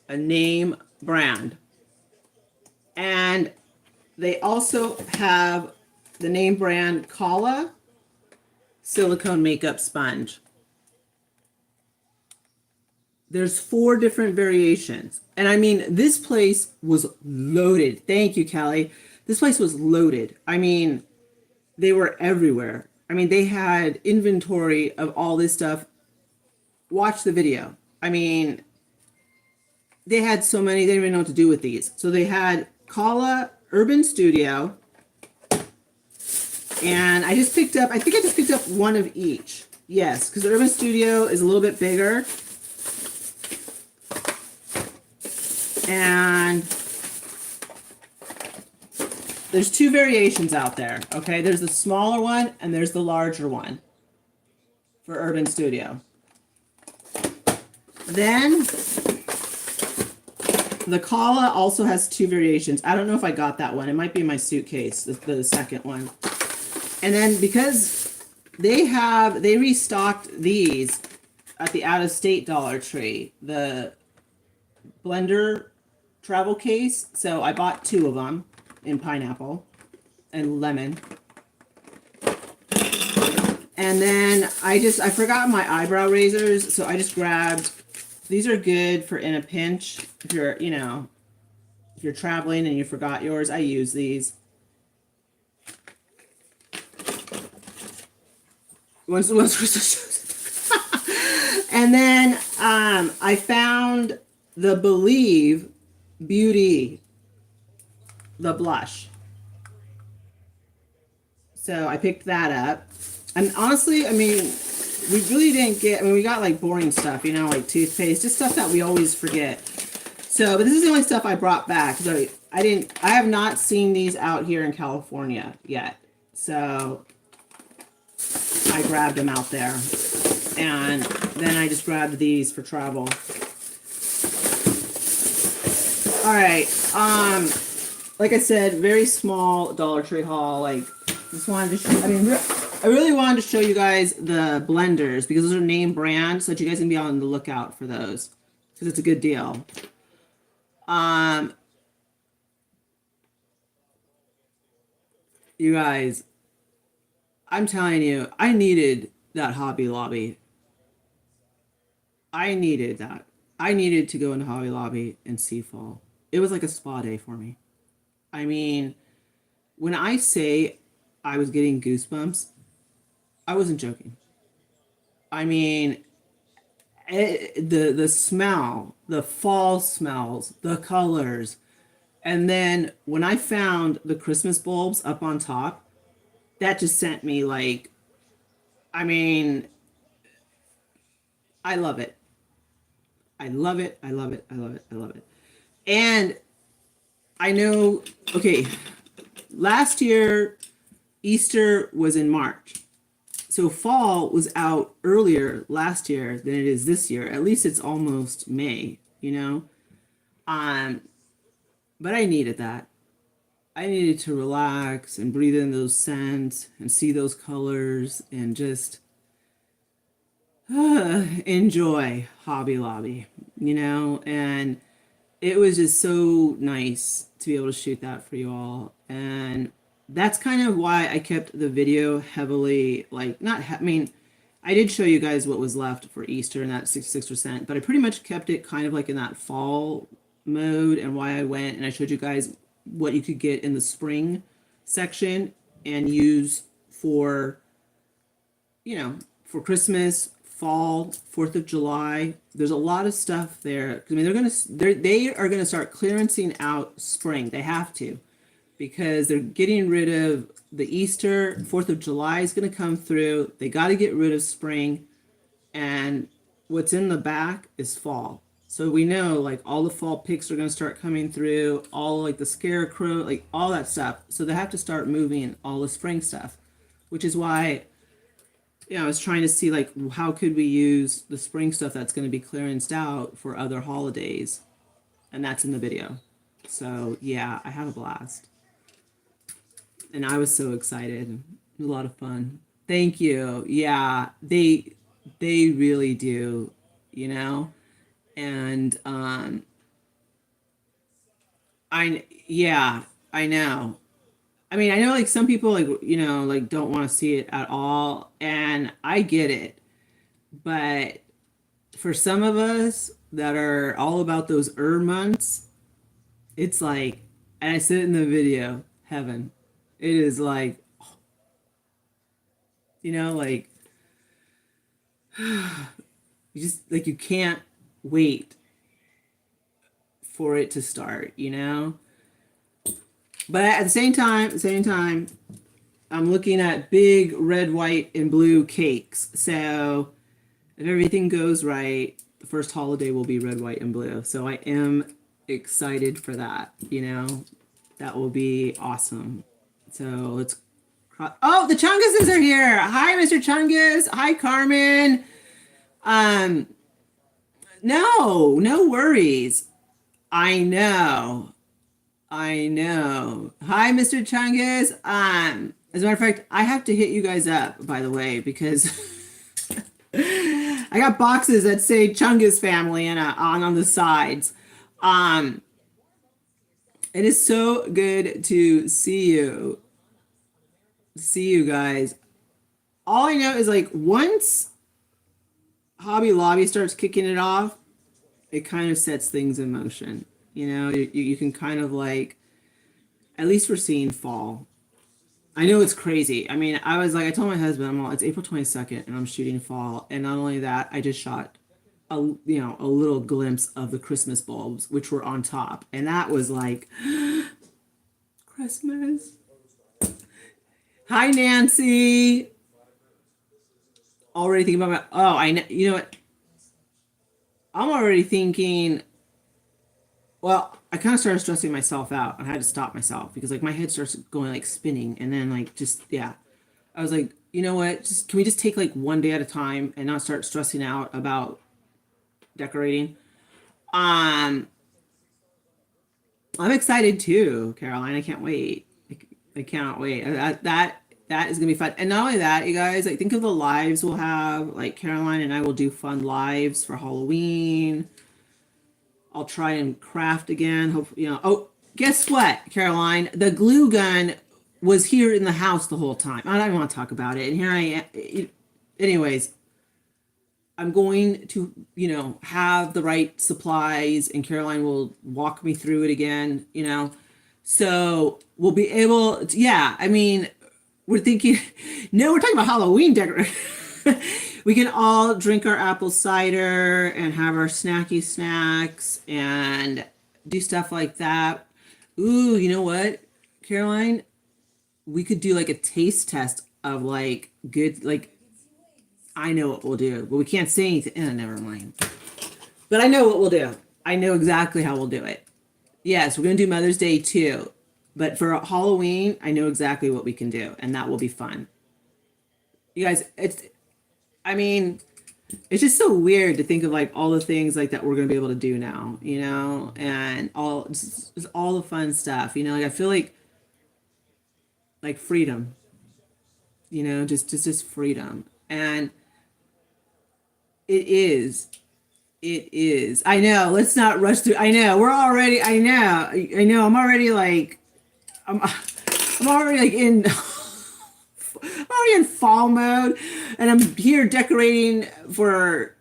a name brand. And they also have the name brand Kala silicone makeup sponge. There's 4 different variations. And I mean, this place was loaded. Thank you, Kelly. This place was loaded. I mean, they were everywhere. I mean, they had inventory of all this stuff. Watch the video. I mean, they had so many, they didn't even know what to do with these. So they had Kala Urban Studio. And I just picked up, I think I just picked up one of each. Yes, because the Urban Studio is a little bit bigger. And there's 2 variations out there, okay? There's the smaller one and there's the larger one for Urban Studio. Then the Kala also has 2 variations. I don't know if I got that one. It might be in my suitcase, the second one. And then because they restocked these at the out-of-state Dollar Tree, the blender travel case. So I bought 2 of them in pineapple and lemon. And then I forgot my eyebrow razors, so I just grabbed, these are good for in a pinch. If you're, you know, if you're traveling and you forgot yours, I use these. And then I found the Believe Beauty, the blush. So I picked that up. And honestly, I mean, we really didn't get, I mean, we got like boring stuff, you know, like toothpaste, just stuff that we always forget. So, but this is the only stuff I brought back. So I have not seen these out here in California yet. So I grabbed them out there. And then I just grabbed these for travel. All right. like I said, very small Dollar Tree haul. Like, just wanted to show, I mean, I really wanted to show you guys the blenders because those are name brand, so that you guys can be on the lookout for those because it's a good deal. You guys, I'm telling you, I needed that Hobby Lobby. I needed that. I needed to go into Hobby Lobby and see fall. It was like a spa day for me. I mean, when I say I was getting goosebumps, I wasn't joking. I mean, the smell, the fall smells, the colors, and then when I found the Christmas bulbs up on top, that just sent me like, I mean, I love it. I love it. I love it. I love it. I love it. And I know, okay, last year Easter was in March. So fall was out earlier last year than it is this year. At least it's almost May, you know? Um, but I needed that. I needed to relax and breathe in those scents and see those colors and just enjoy Hobby Lobby, you know? And it was just so nice to be able to shoot that for you all. And that's kind of why I kept the video heavily, like, not, I mean, I did show you guys what was left for Easter and that 66%, but I pretty much kept it kind of like in that fall mode and why I went and I showed you guys what you could get in the spring section and use for, you know, for Christmas, fall, 4th of July. There's a lot of stuff there. I mean, they are gonna start clearancing out spring. They have to because they're getting rid of the Easter. 4th of July is gonna come through. They got to get rid of spring, and what's in the back is fall. So we know like all the fall picks are gonna start coming through. All like the scarecrow, like all that stuff. So they have to start moving all the spring stuff, which is why I was trying to see like how could we use the spring stuff that's going to be clearanced out for other holidays, and that's in the video. So yeah, I had a blast, and I was so excited. It was a lot of fun. Thank you. Yeah, they really do, you know, and I yeah I know. I mean, I know like some people like like don't want to see it at all, and I get it, but for some of us that are all about those months, it's like, and I said it in the video, heaven. It is like, like you just like you can't wait for it to start, you know? But at the same time, I'm looking at big red, white, and blue cakes. So if everything goes right, the first holiday will be red, white, and blue. So I am excited for that. That will be awesome. So let's. Oh, the Chunguses are here. Hi, Mr. Chungus. Hi, Carmen. Um, no worries. I know. Hi, Mr. Chungus. As a matter of fact, I have to hit you guys up, by the way, because I got boxes that say Chungus family and on the sides. It is so good to see you. See you guys. All I know is like once Hobby Lobby starts kicking it off, it kind of sets things in motion. You can kind of like, at least we're seeing fall. I know it's crazy. I mean, I told my husband, it's April 22nd and I'm shooting fall. And not only that, I just shot a little glimpse of the Christmas bulbs, which were on top. And that was like, Christmas. Hi, Nancy. Already thinking about I know, you know what? I'm already thinking, well, I kind of started stressing myself out. I had to stop myself because like my head starts going like spinning and then like just yeah. I was like, you know what? Can we just take like one day at a time and not start stressing out about decorating? I'm excited too, Caroline. I can't wait. I cannot wait. That is gonna be fun. And not only that, you guys, like think of the lives we'll have. Like Caroline and I will do fun lives for Halloween. I'll try and craft again. Hope you know. Oh, guess what, Caroline? The glue gun was here in the house the whole time. I don't even want to talk about it. And here I am. Anyways, I'm going to, have the right supplies, and Caroline will walk me through it again. So we'll be able to, yeah, I mean, we're thinking, no, we're talking about Halloween decoration. We can all drink our apple cider and have our snacky snacks and do stuff like that. Ooh, you know what, Caroline? We could do like a taste test of like good, like, I know what we'll do, but we can't say anything. Never mind. But I know what we'll do. I know exactly how we'll do it. Yes, we're going to do Mother's Day too. But for Halloween, I know exactly what we can do, and that will be fun. You guys, I mean, it's just so weird to think of like all the things like that we're going to be able to do now, and just all the fun stuff, like I feel like freedom, just freedom. And it is. It is. I know. Let's not rush through. I know. We're already. I know. I know. I'm already like. I'm already like in. I'm already in fall mode, and I'm here decorating for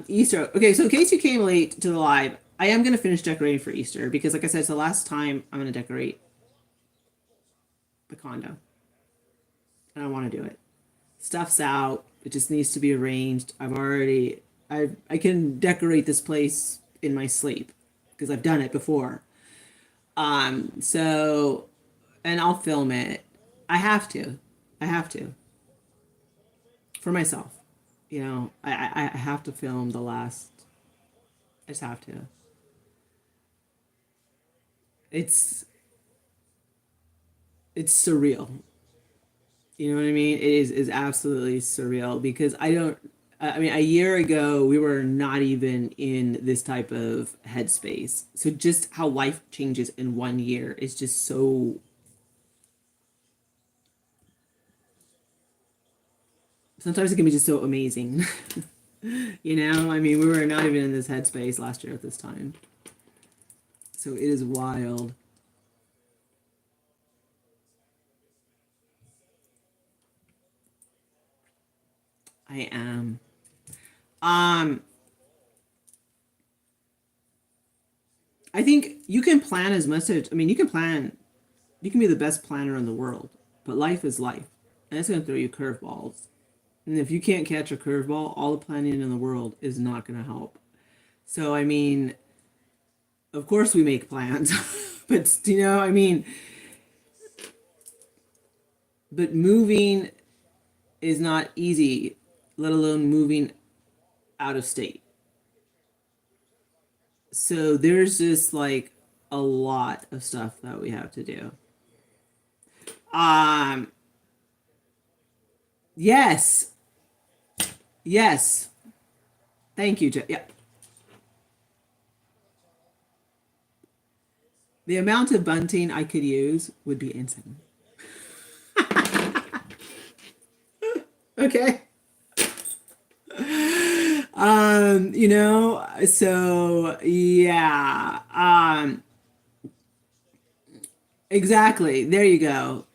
Easter. Okay, so in case you came late to the live, I am gonna finish decorating for Easter because, like I said, it's the last time I'm gonna decorate the condo, and I want to do it. Stuff's out. It just needs to be arranged. I can decorate this place in my sleep because I've done it before. So, and I'll film it. I have to. I have to. For myself. I have to film the last. I just have to. It's it's surreal. You know what I mean? It is absolutely surreal because I mean, a year ago, we were not even in this type of headspace. So just how life changes in 1 year is just so. Sometimes it can be just so amazing. I mean, we were not even in this headspace last year at this time. So it is wild. I am. Um, I think you can plan as much as, I mean, you can be the best planner in the world, but life is life. And it's going to throw you curveballs. And if you can't catch a curveball, all the planning in the world is not going to help. So, I mean, of course we make plans, but, I mean, but moving is not easy, let alone moving out of state. So there's just like a lot of stuff that we have to do. Um, yes, yes. Thank you, Jeff. Yeah. The amount of bunting I could use would be insane. Okay. So yeah. Exactly. There you go.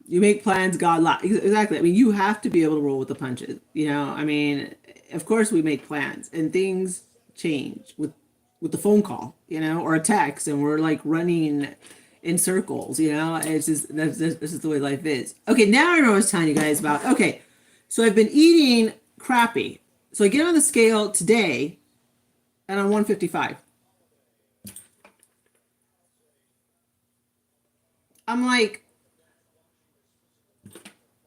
You make plans, God lot. Exactly. I mean, you have to be able to roll with the punches. I mean, of course we make plans and things change with the phone call, or a text, and we're like running in circles. It's just this is the way life is. Okay, now I know what I was telling you guys about. Okay, so I've been eating crappy. So I get on the scale today, and I'm 155. I'm like,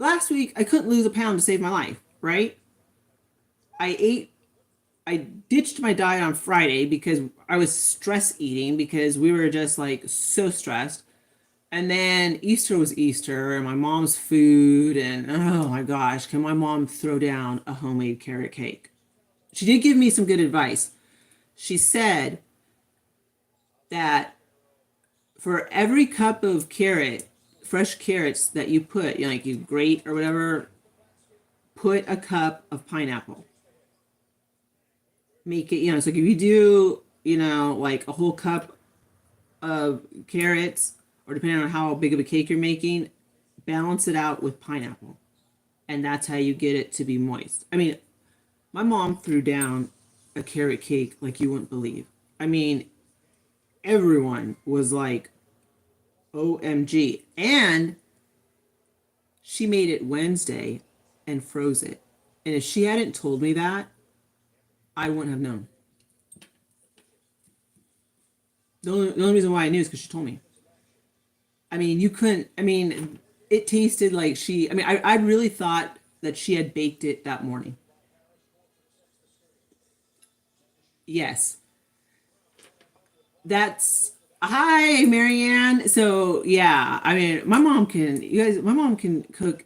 last week I couldn't lose a pound to save my life, right? I ditched my diet on Friday because I was stress eating because we were just like so stressed. And then Easter was Easter and my mom's food, and oh my gosh, can my mom throw down a homemade carrot cake? She did give me some good advice. She said that for every cup of fresh carrots that you put, like you grate or whatever, put a cup of pineapple. Make it, so if you do, like a whole cup of carrots, or depending on how big of a cake you're making, balance it out with pineapple. And that's how you get it to be moist. I mean, my mom threw down a carrot cake like you wouldn't believe. I mean, everyone was like, OMG. And she made it Wednesday and froze it. And if she hadn't told me that, I wouldn't have known. The only reason why I knew is because she told me. I mean, you couldn't, I mean, it tasted like I really thought that she had baked it that morning. Yes. That's, hi, Marianne. So, yeah, I mean, my mom can cook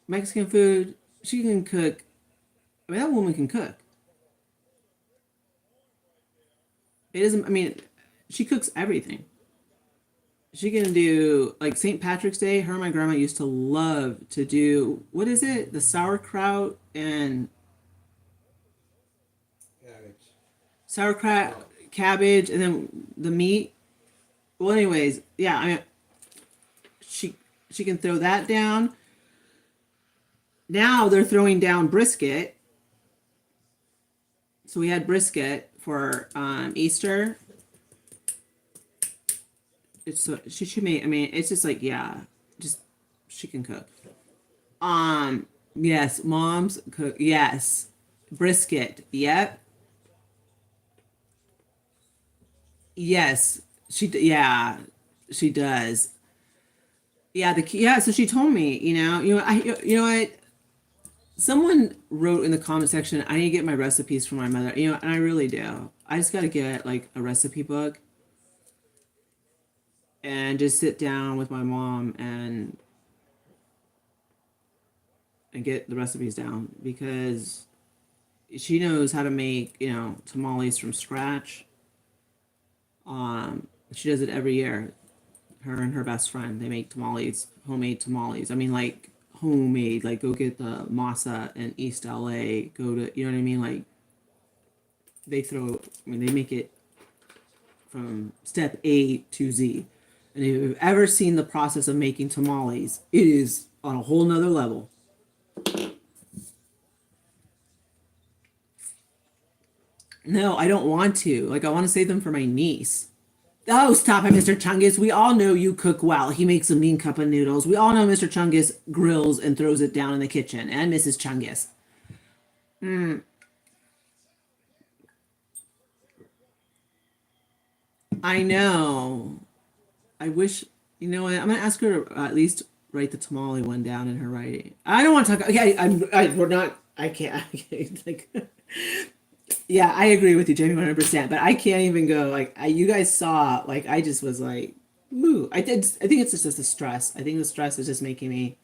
Mexican food. She can cook, I mean, that woman can cook. It isn't, I mean, she cooks everything. She can do like St. Patrick's Day. Her and my grandma used to love to do, what is it? The sauerkraut and Cabbage. sauerkraut, cabbage, and then the meat. Well, anyways, yeah, I mean, she she can throw that down. Now they're throwing down brisket. So we had brisket for Easter. It's so she made. I mean, it's just like, yeah, just she can cook. Yes, mom's cook. Yes, brisket. Yep. Yes, yeah, she does. Yeah, yeah. So she told me, you know what? Someone wrote in the comment section, I need to get my recipes from my mother. And I really do. I just got to get like a recipe book and just sit down with my mom and get the recipes down, because she knows how to make, tamales from scratch. She does it every year. Her and her best friend, they make tamales, homemade tamales. I mean, like homemade, like go get the masa in East LA, go to, you know what I mean? Like they make it from step A to Z. And if you've ever seen the process of making tamales, it is on a whole nother level. No, I don't want to. Like, I want to save them for my niece. Oh, stop it, Mr. Chungus. We all know you cook well. He makes a mean cup of noodles. We all know Mr. Chungus grills and throws it down in the kitchen. And Mrs. Chungus. I know. I wish, you know what? I'm going to ask her to at least write the tamale one down in her writing. I don't want to talk. Okay, we're not, I can't like, yeah, I agree with you, Jamie, 100%. But I can't even go, like, you guys saw, like, I just was like, ooh. I think it's just the stress. I think the stress is just making me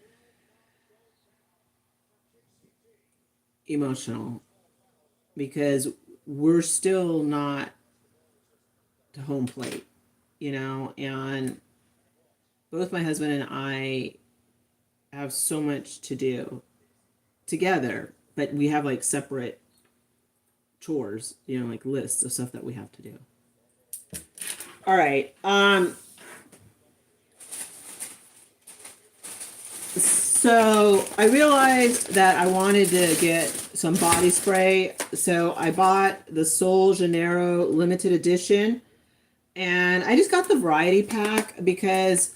emotional, because we're still not to home plate, and both my husband and I have so much to do together, but we have like separate chores, like lists of stuff that we have to do. All right. So I realized that I wanted to get some body spray. So I bought the Sol Janeiro limited edition, and I just got the variety pack because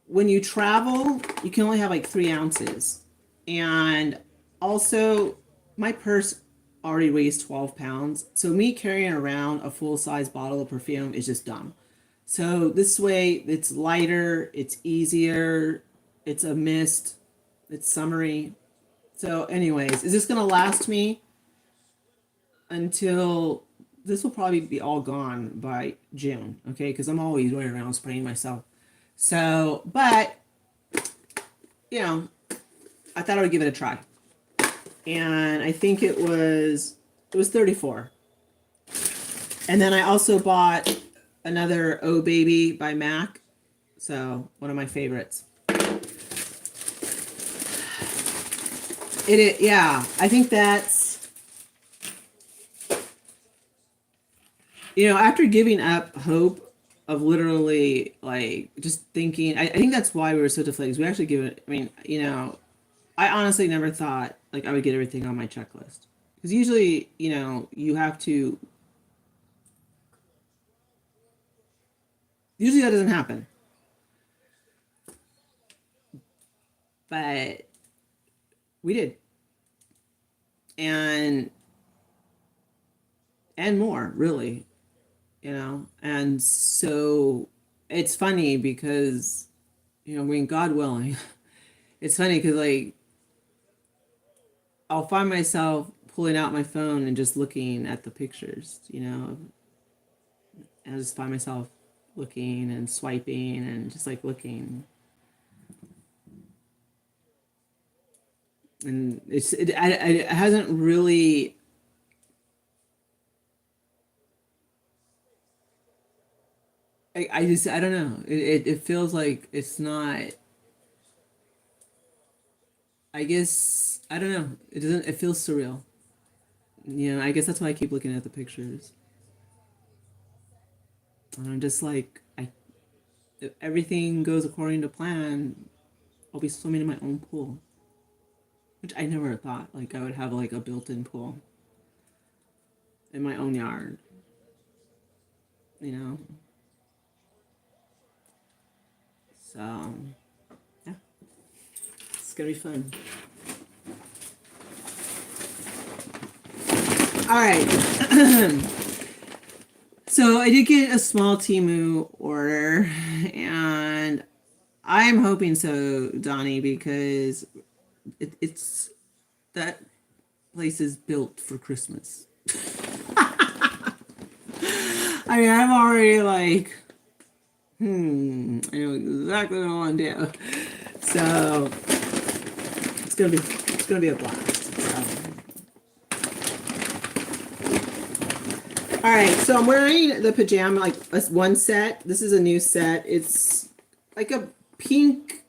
when you travel, you can only have like 3 ounces. And also, my purse already weighs 12 pounds. So me carrying around a full-size bottle of perfume is just dumb. So this way, it's lighter, it's easier, it's a mist, it's summery. So anyways, is this going to last me until, this will probably be all gone by June, okay? Because I'm always running around spraying myself. So, but, I thought I would give it a try. And I think it was 34. And then I also bought another Oh Baby by Mac. So one of my favorites. Yeah, I think that's, after giving up hope of literally like just thinking, I think that's why we were so deflated. We actually give it, I mean, I honestly never thought like I would get everything on my checklist. Because usually, you have to, usually that doesn't happen. But we did. And more, really, And so it's funny because, God willing, it's funny because like I'll find myself pulling out my phone and just looking at the pictures, and I just find myself looking and swiping and just like looking. And it hasn't really, I don't know. It feels like it's not, I guess, I don't know. It feels surreal. I guess that's why I keep looking at the pictures. And I'm just like, if everything goes according to plan, I'll be swimming in my own pool. Which I never thought, like, I would have, like, a built-in pool in my own yard. You know? So, yeah. It's gonna be fun. Alright. So I did get a small Teemu order, and I'm hoping so, Donnie, because it's that place is built for Christmas. I mean, I'm already like, I know exactly what I want to do. So it's gonna be a blast. So. All right, so I'm wearing the pajama, like one set. This is a new set. It's like a pink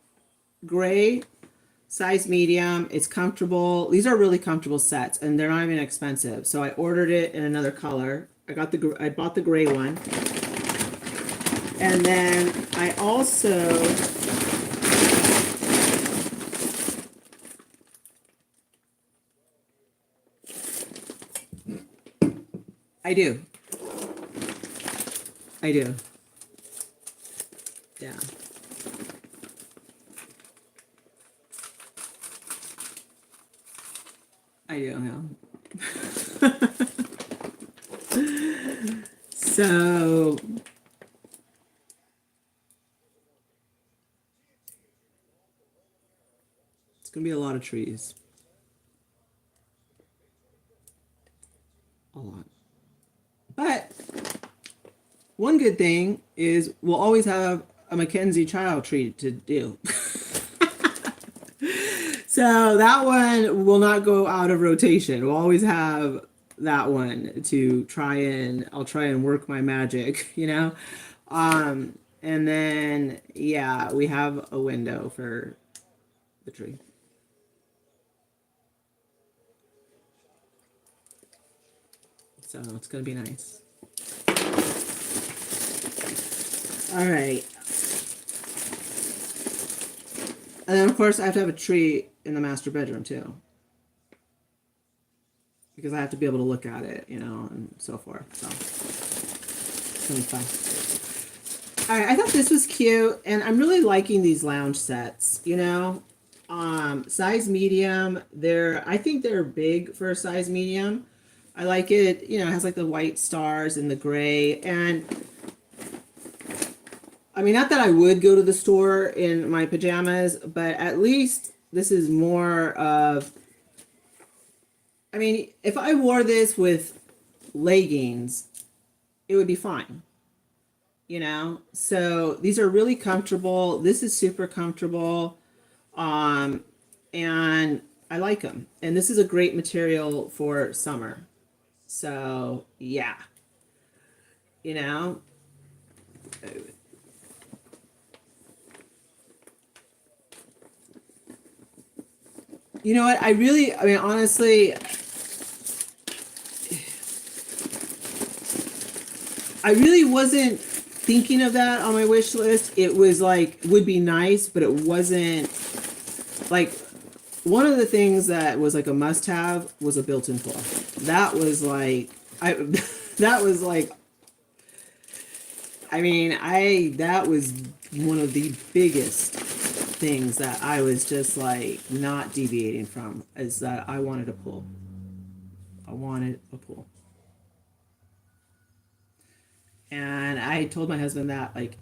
gray, size medium. It's comfortable. These are really comfortable sets, and they're not even expensive. So I ordered it in another color. I bought the gray one, and then I also I do. I do. Yeah. I do, yeah. So it's gonna be a lot of trees. A lot. But one good thing is we'll always have a Mackenzie child tree to do. So that one will not go out of rotation. We'll always have that one to I'll try and work my magic, And then, yeah, we have a window for the tree. So it's going to be nice. All right. And then, of course, I have to have a tree in the master bedroom, too. Because I have to be able to look at it, and so forth. So, it's going to be fun. All right, I thought this was cute. And I'm really liking these lounge sets, Size medium. I think they're big for a size medium. I like it. It has like the white stars and the gray. And I mean, not that I would go to the store in my pajamas, but at least this is more of, I mean, if I wore this with leggings, it would be fine. So these are really comfortable. This is super comfortable. And I like them. And this is a great material for summer. So, yeah. You know what? I mean, honestly, I really wasn't thinking of that on my wish list. It was like, would be nice, but it wasn't like one of the things that was like a must have was a built in pool. That was like, that was like, I mean, that was one of the biggest things that I was just like not deviating from is that I wanted a pool. I wanted a pool. And I told my husband that like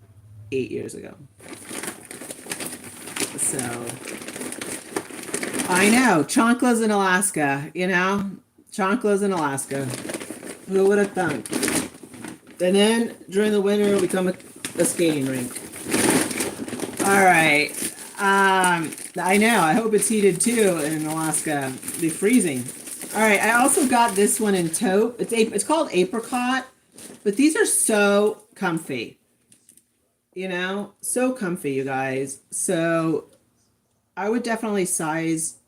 8 years ago. So I know, Chonkla's in Alaska, you know? Chonkla's in Alaska. Who would have thunk? And then during the winter, it'll become a skating rink. All right. I know. I hope it's heated too in Alaska. It'll be freezing. All right. I also got this one in taupe. It's called apricot, but these are so comfy. You know, so comfy, you guys. So I would definitely size.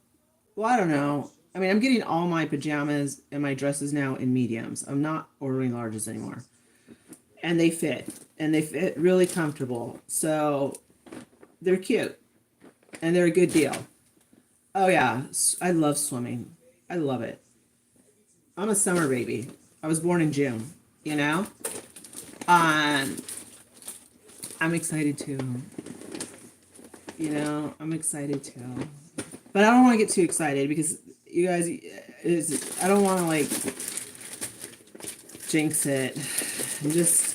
Well, I don't know. I mean, I'm getting all my pajamas and my dresses now in mediums. I'm not ordering larges anymore. And they fit. And they fit really comfortable. So they're cute. And they're a good deal. Oh, yeah. I love swimming. I love it. I'm a summer baby. I was born in June, you know? I'm excited too. You know, I'm excited too. But I don't want to get too excited because you guys, I don't want to like jinx it. I'm just.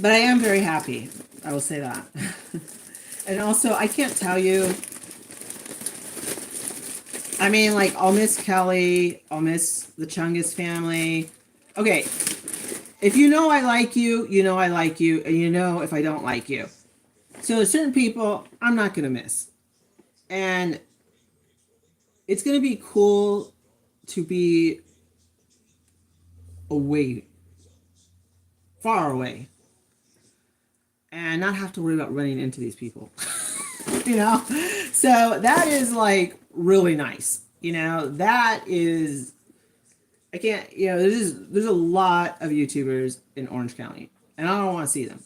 But I am very happy. I will say that. And also, I can't tell you. I mean, like, I'll miss Kelly. I'll miss the Chungus family. Okay. If you know I like you, you know I like you, and you know if I don't like you. So there's certain people I'm not going to miss. And it's going to be cool to be away, far away, and not have to worry about running into these people. You know? So that is like really nice. You know, that is, I can't, you know, there's a lot of YouTubers in Orange County, and I don't want to see them.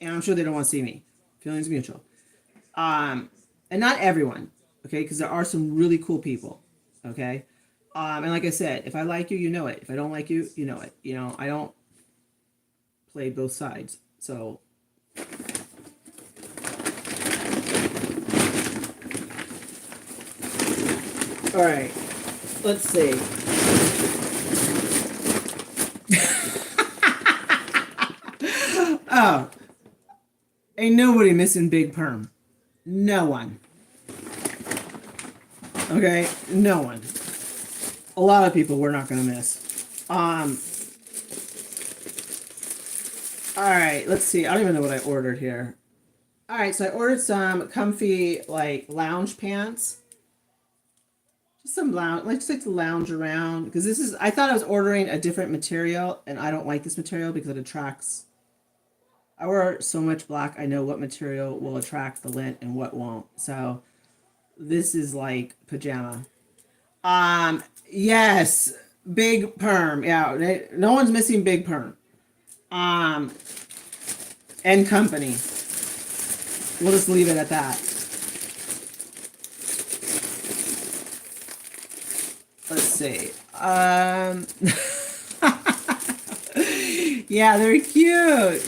And I'm sure they don't want to see me. Feelings mutual. And not everyone, okay? Because there are some really cool people, okay? And like I said, if I like you, you know it. If I don't like you, you know it. You know, I don't play both sides. So all right, let's see. Oh, ain't nobody missing Big Perm. No one. Okay, no one. A lot of people we're not gonna miss. All right, let's see. I don't even know what I ordered here. All right, so I ordered some comfy like lounge pants. Just some lounge, like just like to lounge around because this is. I thought I was ordering a different material, and I don't like this material because it attracts. I wear so much black. I know what material will attract the lint and what won't. So this is like pajama. Yes, Big Perm. Yeah, no one's missing Big Perm. And company. We'll just leave it at that. Let's see. Yeah, they're cute.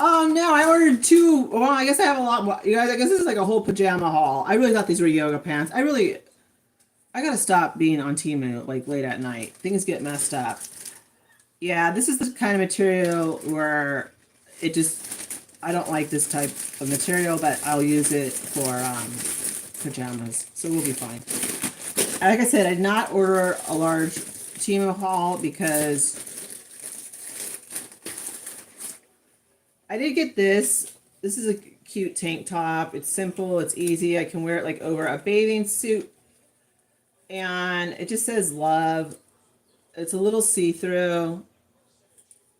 Oh no, I ordered two. Well, I guess I have a lot more. You guys, I guess this is like a whole pajama haul. I really thought these were yoga pants. I gotta stop being on Teemu like late at night. Things get messed up. Yeah, this is the kind of material where it just, I don't like this type of material, but I'll use it for pajamas. So we'll be fine. Like I said, I did not order a large Teemu haul because I did get this. This is a cute tank top. It's simple. It's easy. I can wear it like over a bathing suit. and it just says love. It's a little see-through.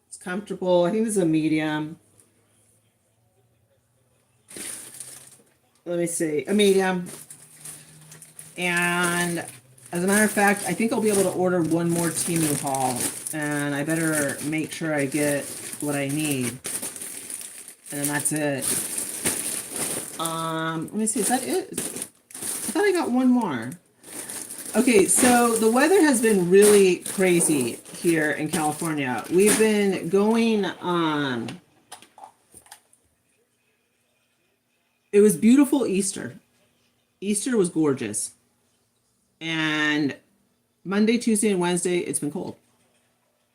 It's comfortable. I think this is a medium. Let me see, a medium. And as a matter of fact, I think I'll be able to order one more Teemu haul, and I better make sure I get what I need. And then that's it. Let me see, is that it? I thought I got one more. Okay, so the weather has been really crazy here in California. We've been going, it was beautiful Easter. Easter was gorgeous. And Monday, Tuesday, and Wednesday, it's been cold.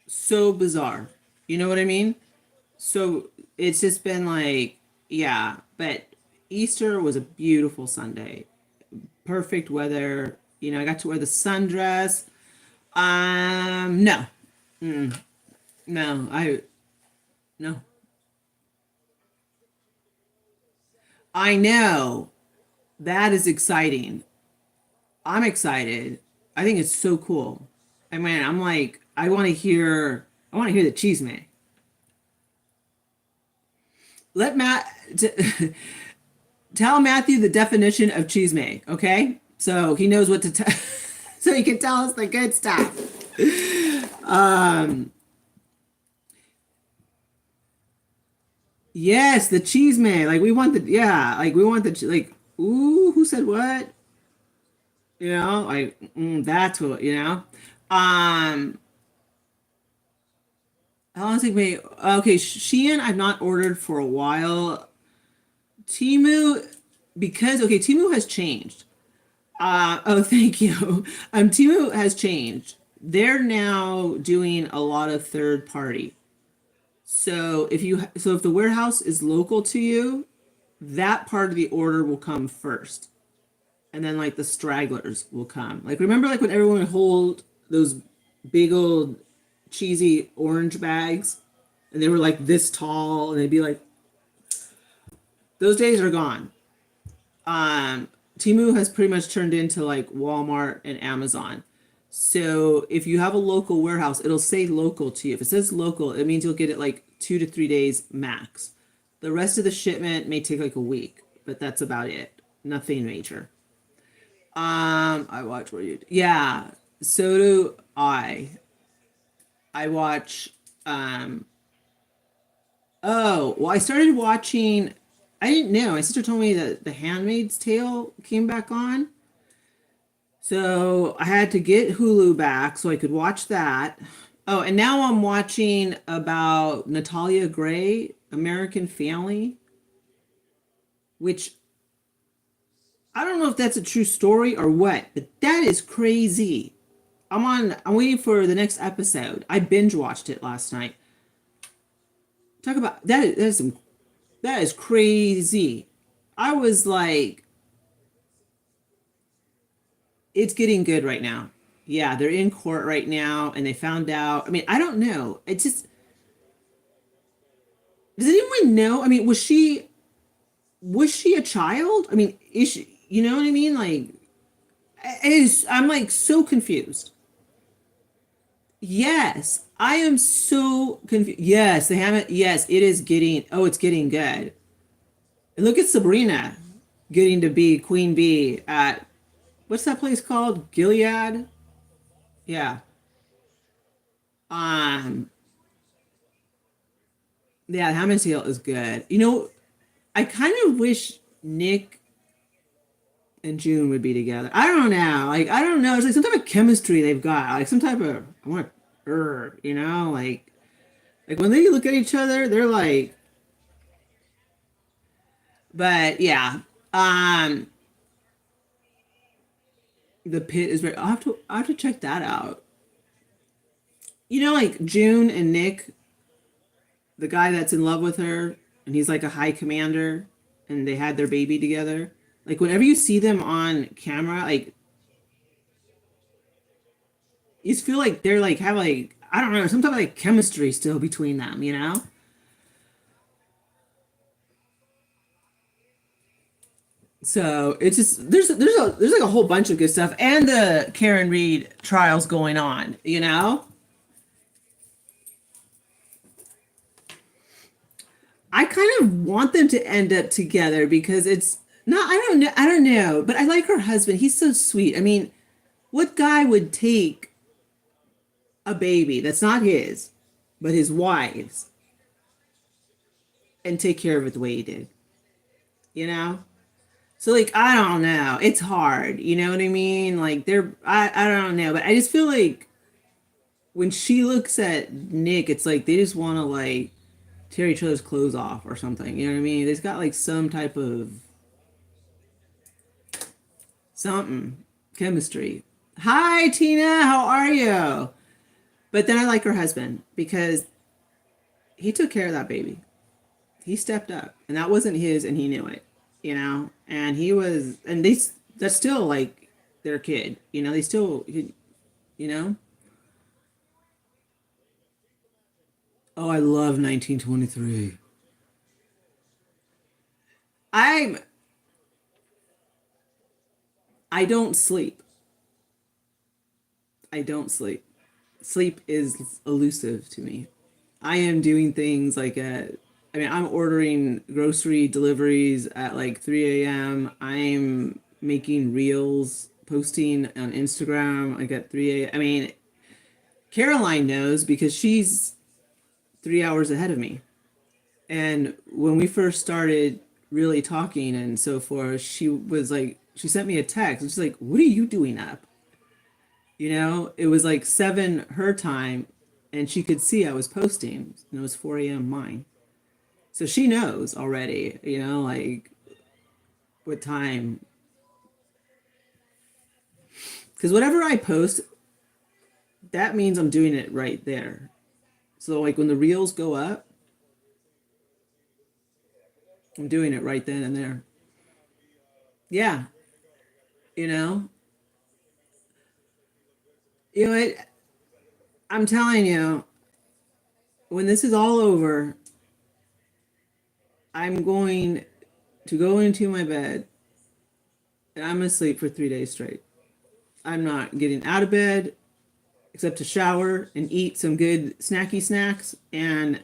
So bizarre. You know what I mean? So it's just been like, yeah, but Easter was a beautiful Sunday. Perfect weather. You know, I got to wear the sundress. No. No, no. I know. That is exciting. I'm excited. I think it's so cool. I mean, I'm like, I want to hear the cheese man. Let Matt tell Matthew the definition of cheese make, okay? So he knows what to tell, so he can tell us the good stuff. Um, yes, the cheese man. Like we want the yeah, like we want the like. Ooh, who said what? You know, like that's what you know. Um, how long does it take me? Okay, Shein, I've not ordered for a while. Timu, because okay, Timu has changed. Oh, thank you. Timu has changed. They're now doing a lot of third party. So if the warehouse is local to you, that part of the order will come first, and then like the stragglers will come. Like remember, like when everyone would hold those big old cheesy orange bags, and they were like this tall, and they'd be like, those days are gone. um Timu has pretty much turned into like Walmart and Amazon. So if you have a local warehouse, it'll say local to you. If it says local, it means you'll get it like 2 to 3 days max. The rest of the shipment may take like a week, but that's about it. Nothing major. I watch what you yeah, so do I watch oh, well I started watching I didn't know. My sister told me that The Handmaid's Tale came back on. So I had to get Hulu back so I could watch that. Oh, and now I'm watching about Natalia Gray, American Family, which I don't know if that's a true story or what, but that is crazy. I'm waiting for the next episode. I binge watched it last night. Talk about that is crazy. I was like, it's getting good right now. Yeah, they're in court right now and they found out. I mean, I don't know. It just does anyone know? I mean, was she a child? I mean, is she, you know what I mean? Like I'm like so confused. Yes, I am so confused. Yes, they haven't. Yes, it is getting. Oh, it's getting good. And look at Sabrina getting to be Queen Bee at what's that place called? Gilead. Yeah. Um. Yeah, Hammond's Tale is good. You know, I kind of wish Nick and June would be together. I don't know. Like I don't know. It's like some type of chemistry they've got. Like some type of I want you know, like when they look at each other, they're like. But yeah, um, the pit is right. I have to check that out. You know, like June and Nick, the guy that's in love with her, and he's like a high commander, and they had their baby together. Like whenever you see them on camera, like you just feel like they're like have like I don't know some type of like chemistry still between them. You know? So it's just there's like a whole bunch of good stuff, and the Karen Reed trials going on. I kind of want them to end up together because it's not. I don't know, but I like her husband. He's so sweet. I mean, what guy would take a baby that's not his, but his wife's, and take care of it the way he did? You know? So like I don't know. It's hard. You know what I mean? Like I don't know, but I just feel like when she looks at Nick, it's like they just want to like tear each other's clothes off or something. You know what I mean? They've got like some type of something chemistry. Hi Tina, how are you? But then I like her husband because he took care of that baby. He stepped up, and that wasn't his, and he knew it. And he was, and that's still like their kid. They still, you know. Oh, I love 1923. I'm I don't sleep. I don't sleep. Sleep is elusive to me. I am doing things like I'm ordering grocery deliveries at like 3 a.m. I'm making reels, posting on Instagram like at 3 a.m. I mean, Caroline knows because she's 3 hours ahead of me. And when we first started really talking and so forth, she sent me a text and she's like, "What are you doing up?" It was like 7 her time, and she could see I was posting, and it was 4 a.m. mine. So she knows already, like what time. Because whatever I post, that means I'm doing it right there. So, like, when the reels go up, I'm doing it right then and there. Yeah, you know? What? I'm telling you, when this is all over, I'm going to go into my bed and I'm going to sleep for 3 days straight. I'm not getting out of bed except to shower and eat some good snacky snacks, and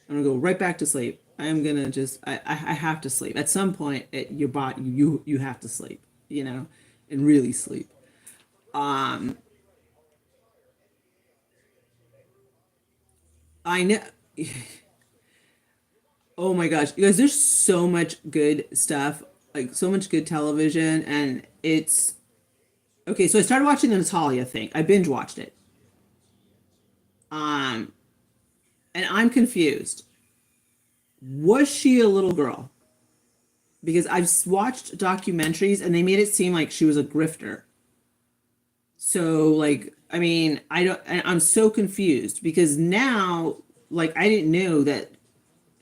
I'm gonna go right back to sleep. I'm gonna just I have to sleep at some point. Your body, you have to sleep, and really sleep. Um, I know. Oh my gosh, you guys, there's so much good stuff, like so much good television, and it's okay. So I started watching the Natalia thing. I binge watched it. Um, and I'm confused. Was she a little girl? Because I've watched documentaries and they made it seem like she was a grifter. So like, I mean, I'm so confused because now, like, I didn't know that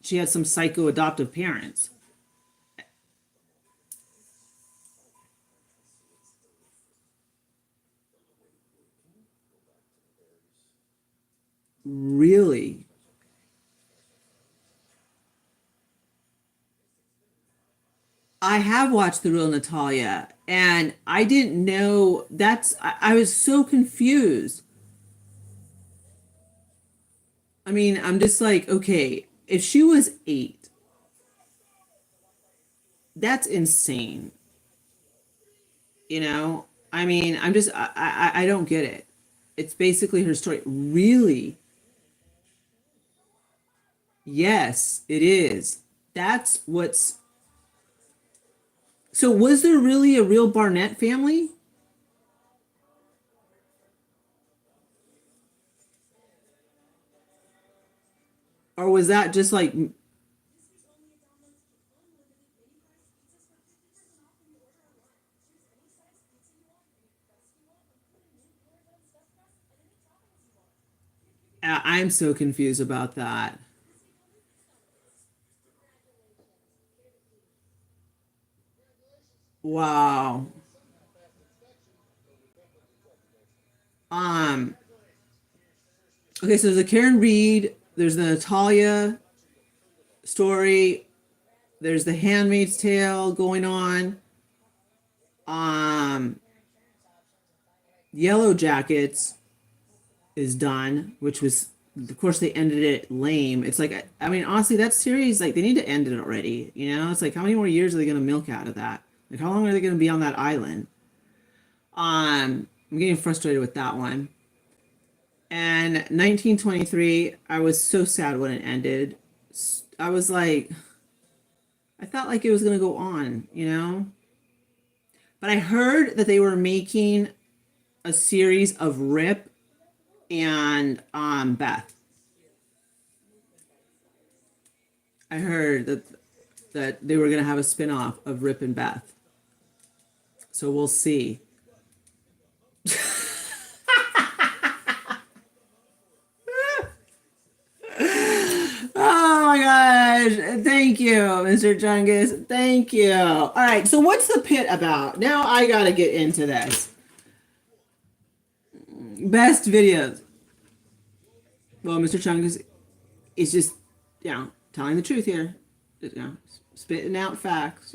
she had some psycho adoptive parents. Really? I have watched The Real Natalia, and I didn't know I was so confused. I mean, I'm just like, okay, if she was 8, that's insane. I mean, I don't get it. It's basically her story. Really? Yes, it is. That's what's So was there really a real Barnett family? Or was that just like I'm so confused about that. Wow. Um okay, so there's a Karen Reed, there's the Natalia story, there's the Handmaid's Tale going on. Um, Yellow Jackets is done, which was, of course, they ended it lame. It's like, I mean, honestly, that series, like, they need to end it already. You know, it's like, how many more years are they going to milk out of that? Like, how long are they going to be on that island? I'm getting frustrated with that one. And 1923, I was so sad when it ended. I was like, I felt like it was going to go on, you know? But I heard that they were making a series of Rip and Beth. I heard that they were going to have a spin-off of Rip and Beth. So we'll see. Oh my gosh. Thank you, Mr. Chungus. Thank you. All right. So what's the pit about? Now I got to get into this. Best videos. Well, Mr. Chungus is just, telling the truth here. Spitting out facts.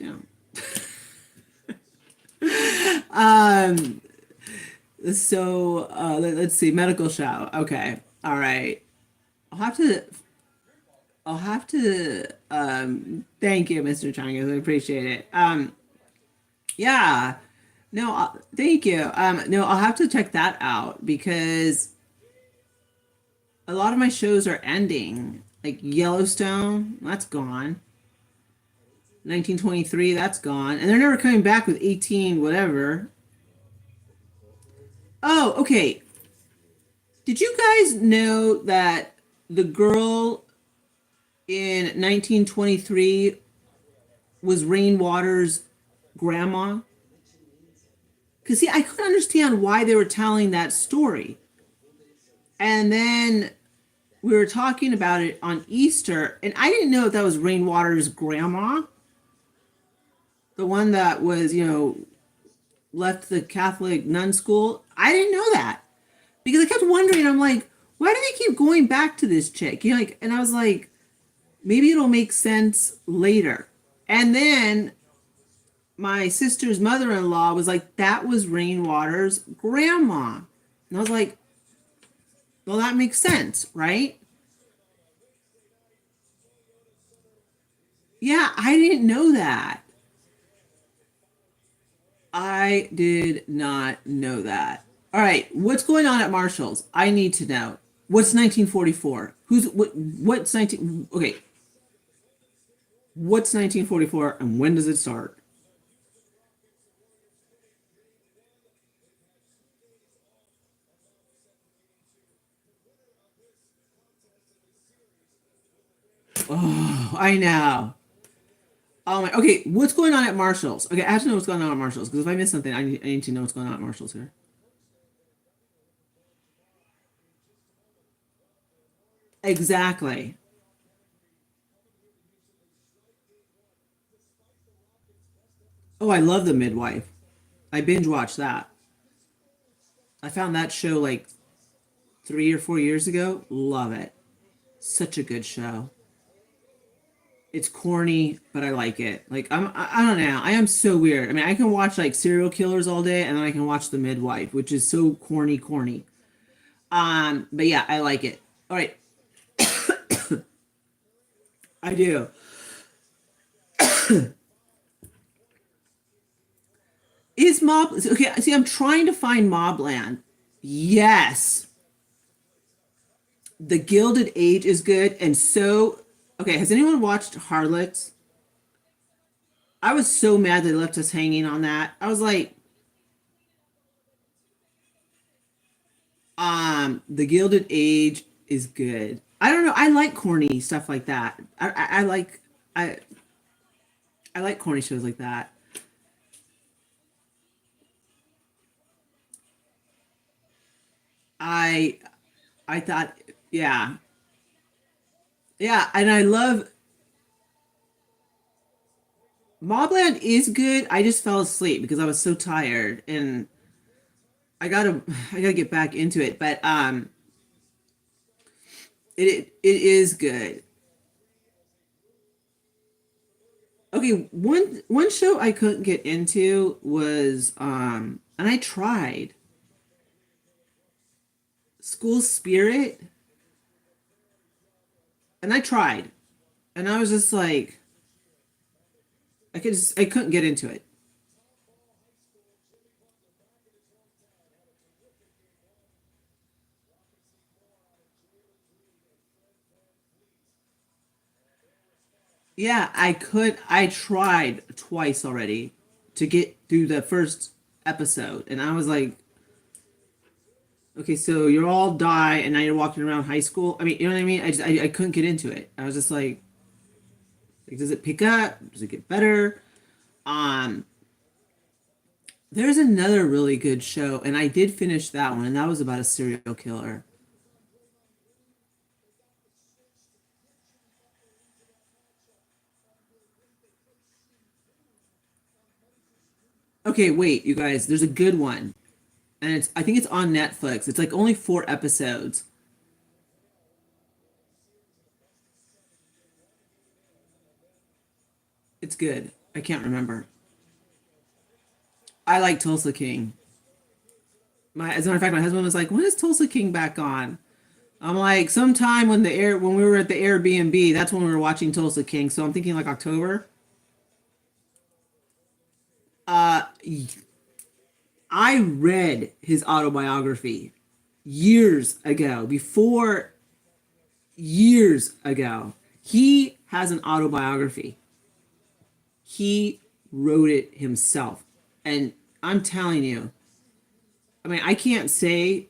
Um, so let's see. Medical show. Okay. All right. I'll have to thank you, Mr. Chungus. I appreciate it. Yeah. No, thank you. No, I'll have to check that out because a lot of my shows are ending. Like Yellowstone, that's gone. 1923, that's gone. And they're never coming back with 18 whatever. Oh, okay. Did you guys know that the girl in 1923 was Rainwater's grandma? Because, see, I couldn't understand why they were telling that story. And then we were talking about it on Easter, and I didn't know if that was Rainwater's grandma, the one that was, left the Catholic nun school. I didn't know that because I kept wondering. I'm like, why do they keep going back to this chick? And I was like, maybe it'll make sense later. And then my sister's mother-in-law was like, that was Rainwater's grandma. And I was like, well, that makes sense, right? Yeah, I didn't know that. I did not know that. All right, what's going on at Marshall's? I need to know. What's 1944? What's 19 Okay, what's 1944 and when does it start? Oh, I know. Oh my. Okay, what's going on at Marshall's? Okay, I have to know what's going on at Marshall's because if I miss something, I need to know what's going on at Marshall's here. Exactly. Oh, I love The Midwife. I binge watched that. I found that show like 3 or 4 years ago. Love it. Such a good show. It's corny, but I like it. Like I don't know. I am so weird. I mean, I can watch like serial killers all day, and then I can watch The Midwife, which is so corny. But yeah, I like it. All right, I do. Is Mob okay? See, I'm trying to find Mobland. Yes, The Gilded Age is good, and so okay. Has anyone watched Harlots? I was so mad they left us hanging on that. I was like, The Gilded Age is good. I don't know. I like corny stuff like that. I I like corny shows like that. I I thought, yeah, yeah, and I love Mobland is good. I just fell asleep because I was so tired, and I gotta get back into it. But it is good. Okay, one show I couldn't get into was and I tried School Spirit, and I tried, and I was just like I couldn't get into it. Yeah, I tried twice already to get through the first episode, and I was like, okay, so you're all die, and now you're walking around high school. I mean, you know what I mean? I couldn't get into it. I was just like, does it pick up? Does it get better? Um, there's another really good show, and I did finish that one, and that was about a serial killer. Okay, wait, you guys, there's a good one, and I think it's on Netflix. It's like only 4 episodes. It's good. I can't remember. I like Tulsa King. As a matter of fact, my husband was like, "When is Tulsa King back on?" I'm like, "Sometime when we were at the Airbnb, that's when we were watching Tulsa King." So I'm thinking like October. Uh, I read his autobiography years ago, before years ago. He has an autobiography. He wrote it himself. And I'm telling you, I mean, I can't say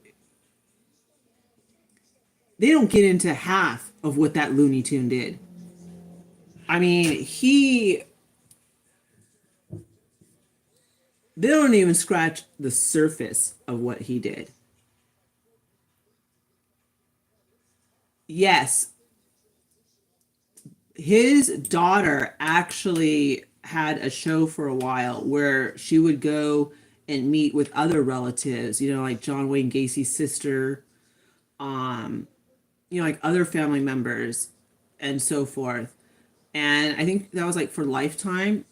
they don't get into half of what that Looney Tune did. I mean, they don't even scratch the surface of what he did. Yes, his daughter actually had a show for a while where she would go and meet with other relatives, like John Wayne Gacy's sister, um, like other family members and so forth. And I think that was like for Lifetime.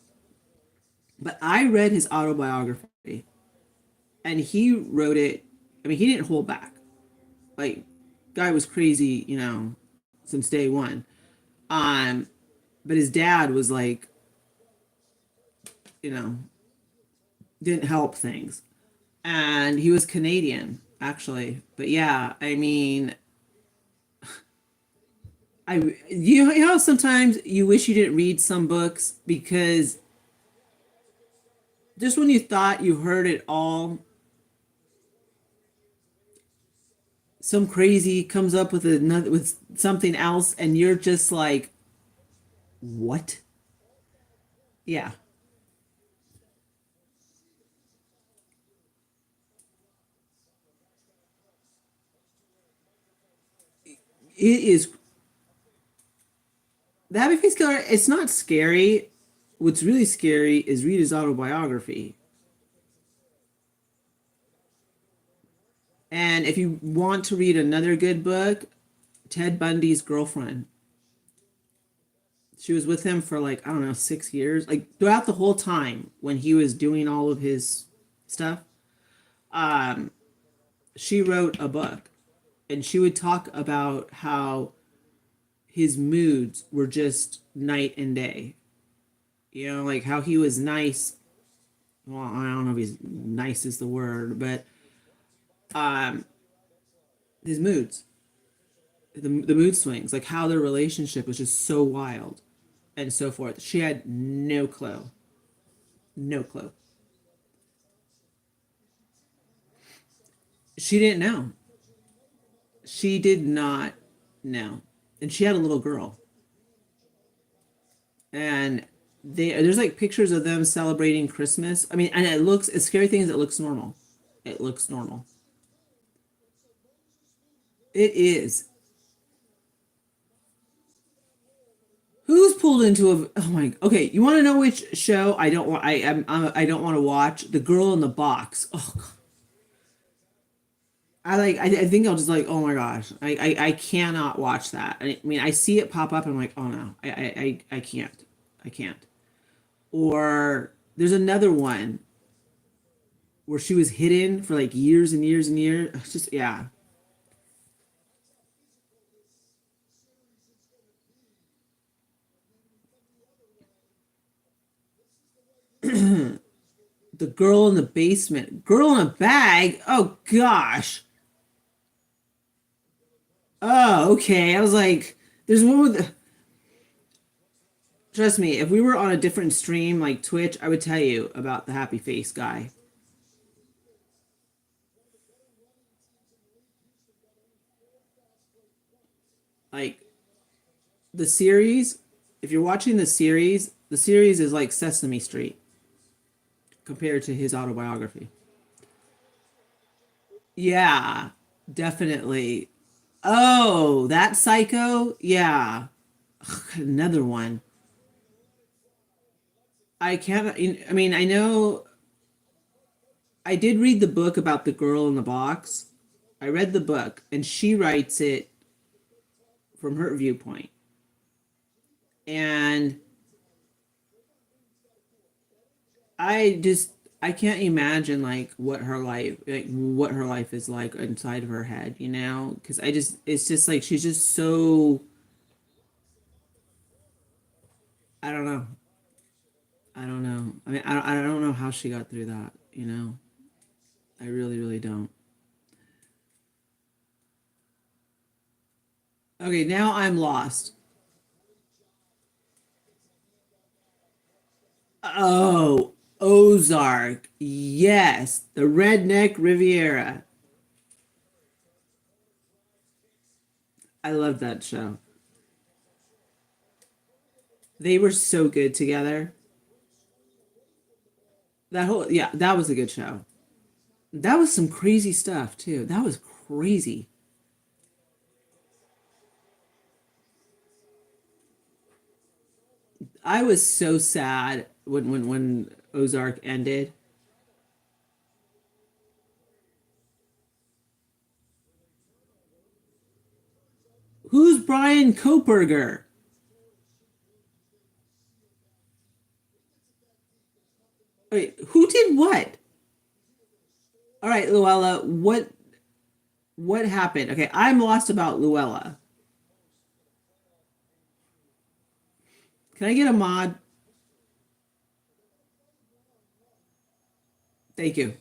But I read his autobiography, and he wrote it. I mean, he didn't hold back. Like, guy was crazy, since day one. Um, but his dad was like, you know, didn't help things. And he was Canadian, actually. But yeah, I mean, you know how sometimes you wish you didn't read some books because just when you thought you heard it all, some crazy comes up with another with something else, and you're just like, what? Yeah, it is. The Happy Face Killer. It's not scary. What's really scary is read his autobiography. And if you want to read another good book, Ted Bundy's Girlfriend. She was with him for like, I don't know, 6 years. Like throughout the whole time when he was doing all of his stuff, um, she wrote a book, and she would talk about how his moods were just night and day. Like how he was nice. Well, I don't know if he's nice is the word, but um, his moods, the mood swings, like how their relationship was just so wild and so forth. She had no clue, no clue. She didn't know. She did not know, and she had a little girl, and there's like pictures of them celebrating Christmas. I mean, and it looks. A scary thing is it looks normal. It looks normal. It is. Who's pulled into a? Oh my. Okay, you want to know which show I don't want? I don't want to watch The Girl in the Box. Oh, God. I think I'll just like. Oh my gosh. I cannot watch that. I mean, I see it pop up, and I'm like, oh no. I can't. I can't. Or there's another one where she was hidden for like years and years and years. It's just yeah. The girl in the basement, girl in a bag. Oh gosh. Oh, okay. I was like, there's one with. Trust me, if we were on a different stream like Twitch, I would tell you about the happy face guy. Like the series, if you're watching the series is like Sesame Street compared to his autobiography. Yeah, definitely. Oh, that psycho? Yeah. Ugh, another one. I can't, I mean, I know I did read the book about the girl in the box. I read the book and she writes it from her viewpoint. And I just I can't imagine like what her life is like inside of her head, you know? Because I just it's just like she's just so I don't know. I don't know. I mean, I don't know how she got through that, you know? I really, really don't. Okay, now I'm lost. Oh, Ozark. Yes, the Redneck Riviera. I love that show. They were so good together. That whole yeah, that was a good show. That was some crazy stuff too. That was crazy. I was so sad when Ozark ended. Who's Brian Koperger? Wait, who did what? All right, Luella, what happened? Okay, I'm lost about Luella. Can I get a mod? Thank you.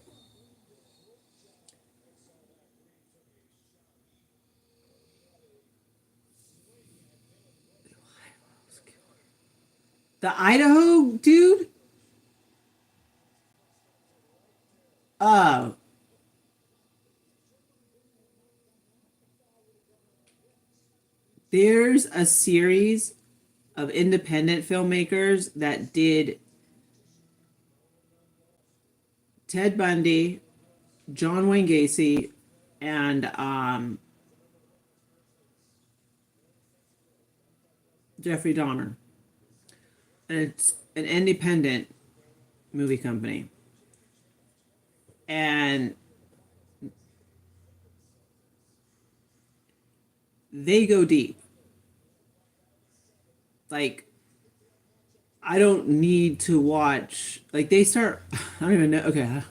The Idaho dude? Oh, there's a series of independent filmmakers that did Ted Bundy, John Wayne Gacy, and Jeffrey Dahmer. And it's an independent movie company. And they go deep. Like, I don't need to watch, like, they start, I don't even know. Okay.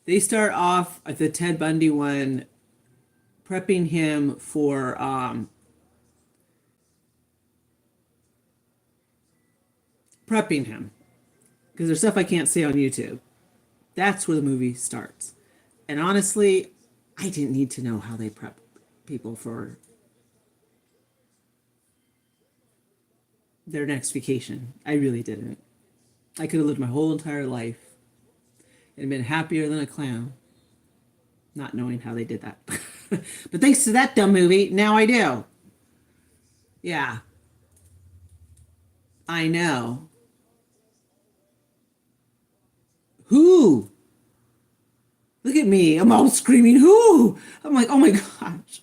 They start off at the Ted Bundy one, prepping him for, prepping him. Because there's stuff I can't say on YouTube. That's where the movie starts. And honestly, I didn't need to know how they prep people for their next vacation. I really didn't. I could have lived my whole entire life and been happier than a clown, not knowing how they did that. But thanks to that dumb movie, now I do. Yeah, I know. Who? Look at me. I'm all screaming, who? I'm like, oh my gosh.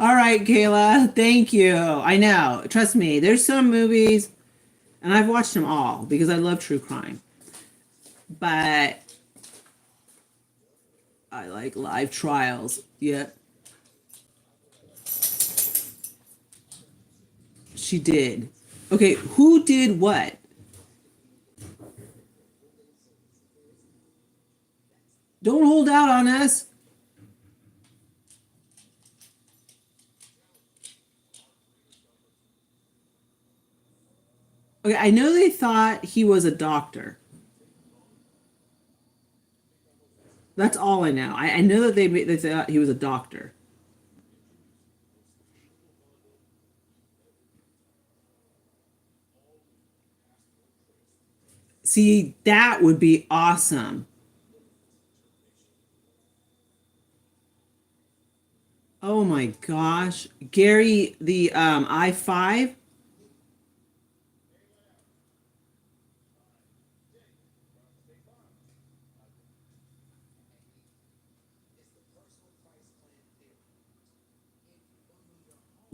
All right, Kayla, thank you. I know. Trust me, there's some movies, and I've watched them all because I love true crime. But I like live trials. Yep, she did. Okay, who did what? Don't hold out on us. Okay, I know they thought he was a doctor. That's all I know. I know that they thought he was a doctor. See, that would be awesome. Oh my gosh. Gary, the I-5.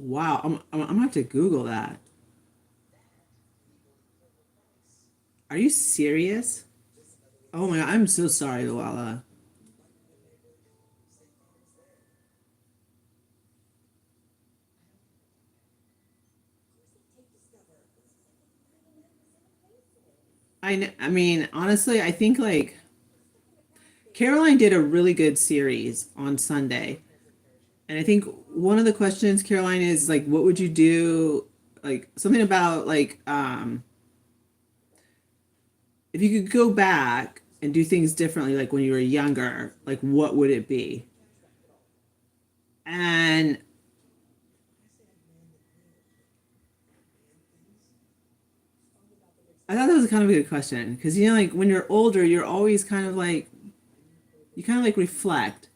Wow, I'm gonna have to Google that. Are you serious? Oh my God, I'm so sorry, Luella. I mean, honestly, I think like Caroline did a really good series on Sunday. And I think one of the questions, Caroline, is like, what would you do? Like something about like if you could go back and do things differently, like when you were younger, like what would it be? And I thought that was kind of a good question because you know, like when you're older, you're always kind of like you kind of like reflect.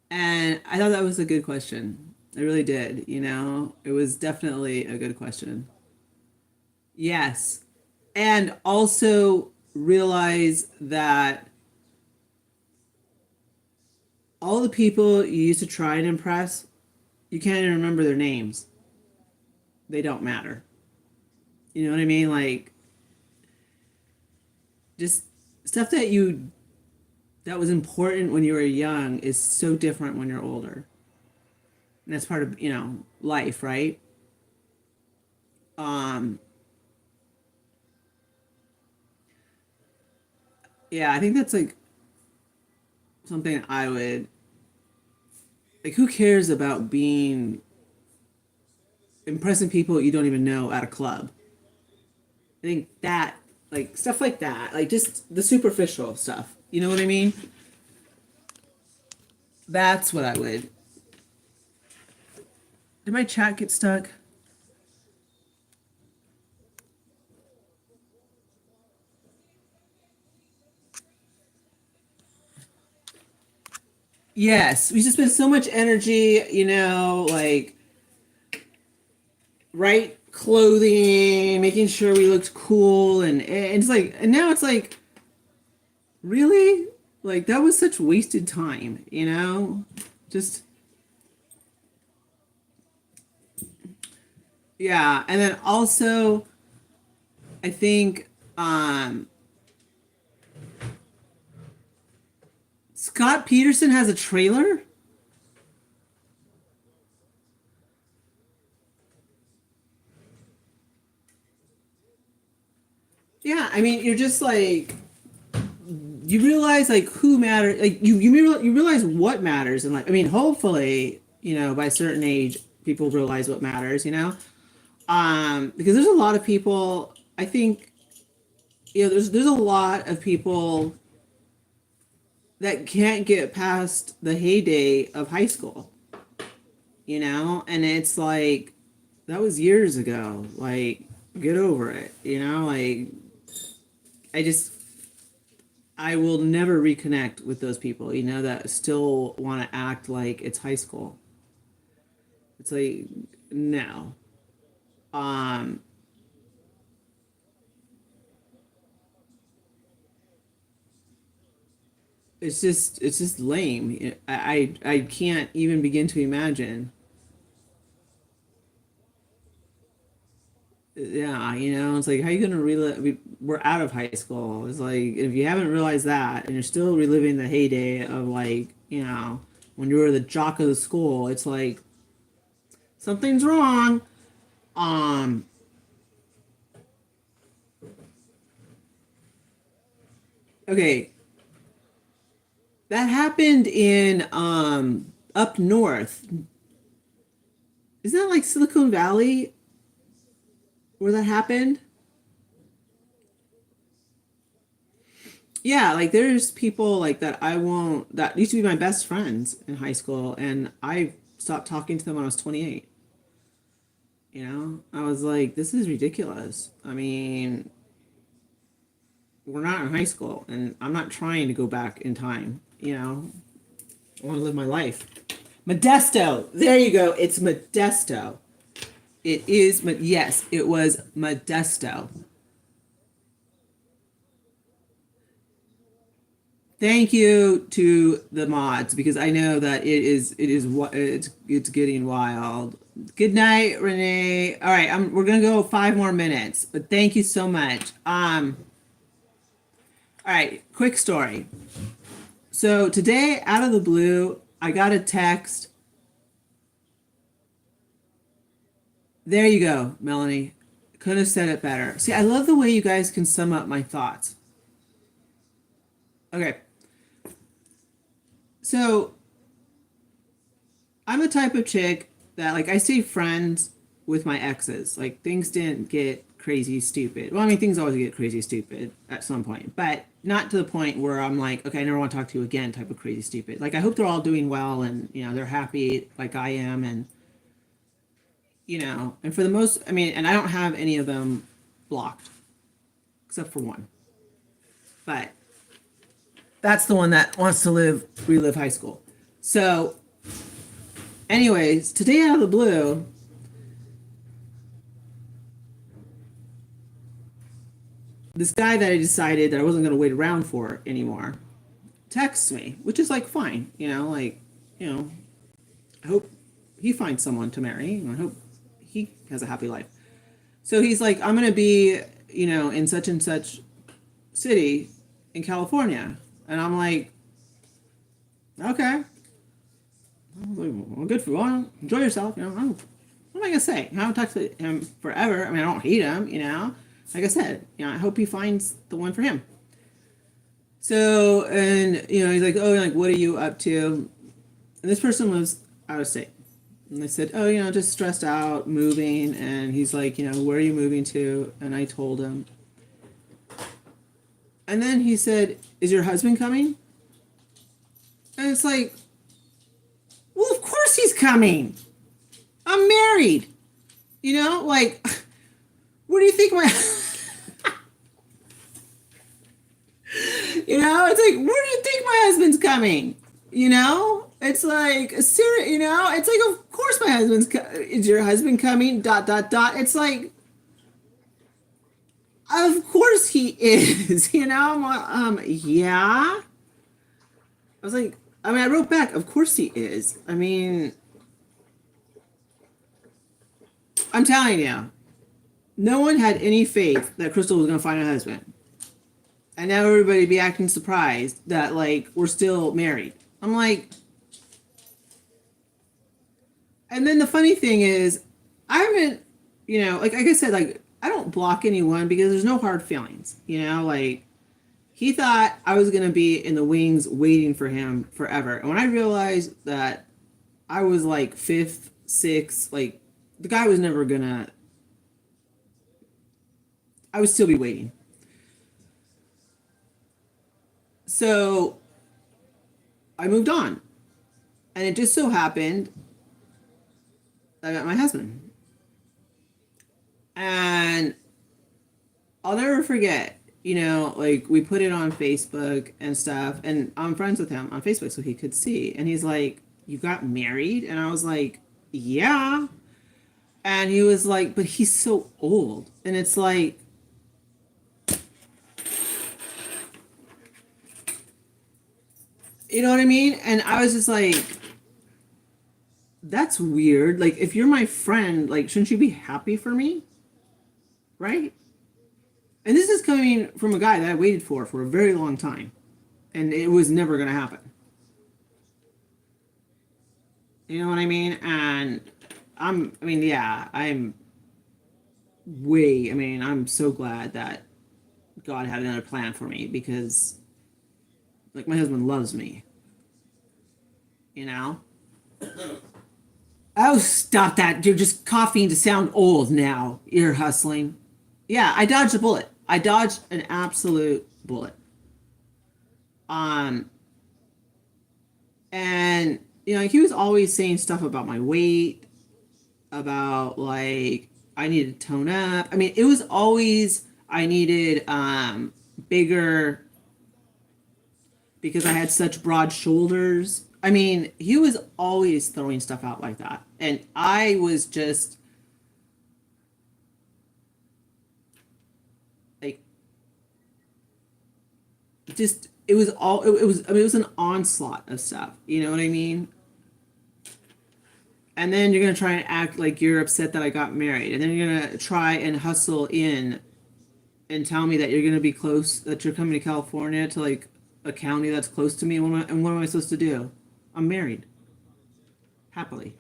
And I thought that was a good question. I really did, you know. It was definitely a good question. Yes. And also realize that all the people you used to try and impress, you can't even remember their names. They don't matter. You know what I mean? Like just stuff that was important when you were young is so different when you're older. And that's part of, you know, life, right? Um yeah, I think that's like something I would like who cares about being impressing people you don't even know at a club? I think that like stuff like that, like just the superficial stuff. You know what I mean? That's what I would. Did my chat get stuck? Yes, we just spent so much energy, you know, like right clothing, making sure we looked cool, and it's like, and now it's like, really, like that was such wasted time, you know, just yeah, and then also I think Scott Peterson has a trailer. Yeah, I mean, you're just like you realize like who matters. Like you realize what matters in life. I mean, hopefully, you know, by a certain age, people realize what matters. You know, because there's a lot of people. I think you know, there's a lot of people that can't get past the heyday of high school. You know, and it's like that was years ago. Like, get over it. You know, like I just I will never reconnect with those people, you know, that still want to act like it's high school. It's like, no. Um, it's just lame. I can't even begin to imagine. Yeah, you know, it's like, how are you gonna relive? We're out of high school. It's like, if you haven't realized that and you're still reliving the heyday of like, you know, when you were the jock of the school, it's like, something's wrong. Um, Okay, that happened in up north. Isn't that like Silicon Valley where that happened? Yeah, like there's people like that I won't that used to be my best friends in high school, and I stopped talking to them when I was 28. You know, I was like, this is ridiculous. I mean, we're not in high school, and I'm not trying to go back in time. You know, I want to live my life. Modesto. There you go. It's Modesto. It is. Yes, it was Modesto. Thank you to the mods because I know that it's getting wild. Good night, Renee. All right, we're gonna go 5 more minutes, but thank you so much. All right, quick story. So today, out of the blue, I got a text. There you go, Melanie. Couldn't have said it better. See, I love the way you guys can sum up my thoughts. Okay. So I'm the type of chick that like I stay friends with my exes. Like things didn't get crazy stupid. Well, I mean things always get crazy stupid at some point, but not to the point where I'm like, okay, I never want to talk to you again type of crazy stupid. Like I hope they're all doing well and they're happy like I am and and for the most I mean, and I don't have any of them blocked except for one. But that's the one that wants to relive high school. So anyways, today out of the blue, this guy that I decided that I wasn't going to wait around for anymore texts me, which is like fine, I hope he finds someone to marry, and I hope he has a happy life. So he's like, I'm going to be, in such and such city in California, and I'm like, okay, well, good for you. Well, enjoy yourself. What am I gonna say? I haven't talked to him forever. I mean, I don't hate him. Like I said, I hope he finds the one for him. So, and he's like, oh, like, what are you up to? And this person lives out of state. And I said, oh, just stressed out, moving. And he's like, where are you moving to? And I told him. And then he said, is your husband coming? And it's like, well, of course he's coming. I'm married. Like, where do you think my... it's like, where do you think my husband's coming? It's like, it's like, of course my is your husband coming? ... It's like, of course he is, I'm like, yeah. I was like, I wrote back, of course he is. I mean, I'm telling you, no one had any faith that Crystal was going to find a husband. And now everybody be acting surprised that, like, we're still married. I'm like... And then the funny thing is, I haven't, like I said, like, I don't block anyone because there's no hard feelings. Like, he thought I was going to be in the wings waiting for him forever. And when I realized that I was like fifth, sixth, like, the guy was never going to... I would still be waiting. So I moved on. And it just so happened I met my husband. And I'll never forget, like we put it on Facebook and stuff, and I'm friends with him on Facebook so he could see. And he's like, you got married? And I was like, yeah. And he was like, but he's so old. And it's like, you know what I mean? And I was just like, that's weird. Like, if you're my friend, like, shouldn't you be happy for me? Right? And this is coming from a guy that I waited for a very long time. And it was never going to happen. You know what I mean? And I'm I'm so glad that God had another plan for me because Like my husband loves me, you know? Oh, stop that. You're just coughing to sound old now. Ear hustling. Yeah, I dodged a bullet. I dodged an absolute bullet. Um, and he was always saying stuff about my weight, about like I needed to tone up. I mean, it was always I needed bigger because I had such broad shoulders. I mean, he was always throwing stuff out like that. And I was just like it was all it was I mean it was an onslaught of stuff. You know what I mean? And then you're gonna try and act like you're upset that I got married, and then you're gonna try and hustle in and tell me that you're gonna be close, that you're coming to California to like a county that's close to me. And what am I supposed to do? I'm married, happily,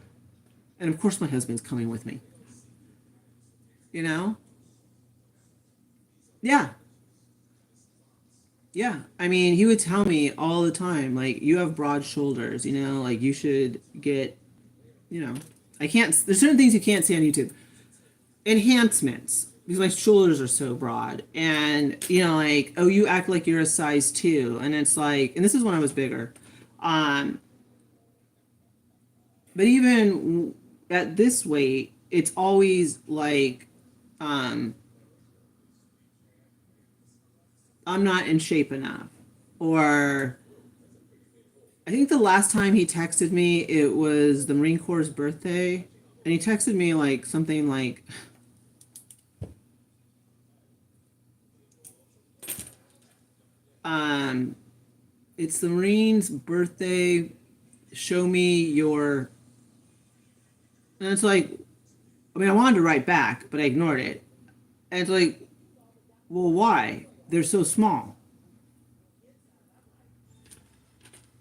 and of course my husband's coming with me. You know? Yeah, yeah. I mean, he would tell me all the time, like, you have broad shoulders. Like you should get. You know, I can't. There's certain things you can't see on YouTube. Enhancements because my shoulders are so broad, and like, oh, you act like you're a size 2, and it's like, and this is when I was bigger. um but even at this weight, it's always like, um I'm not in shape enough, or I think the last time he texted me, it was the Marine Corps' birthday, and he texted me like something like, um it's the Marine's birthday, show me your. And it's like, I mean, I wanted to write back, but I ignored it. And it's like, well, why? They're so small.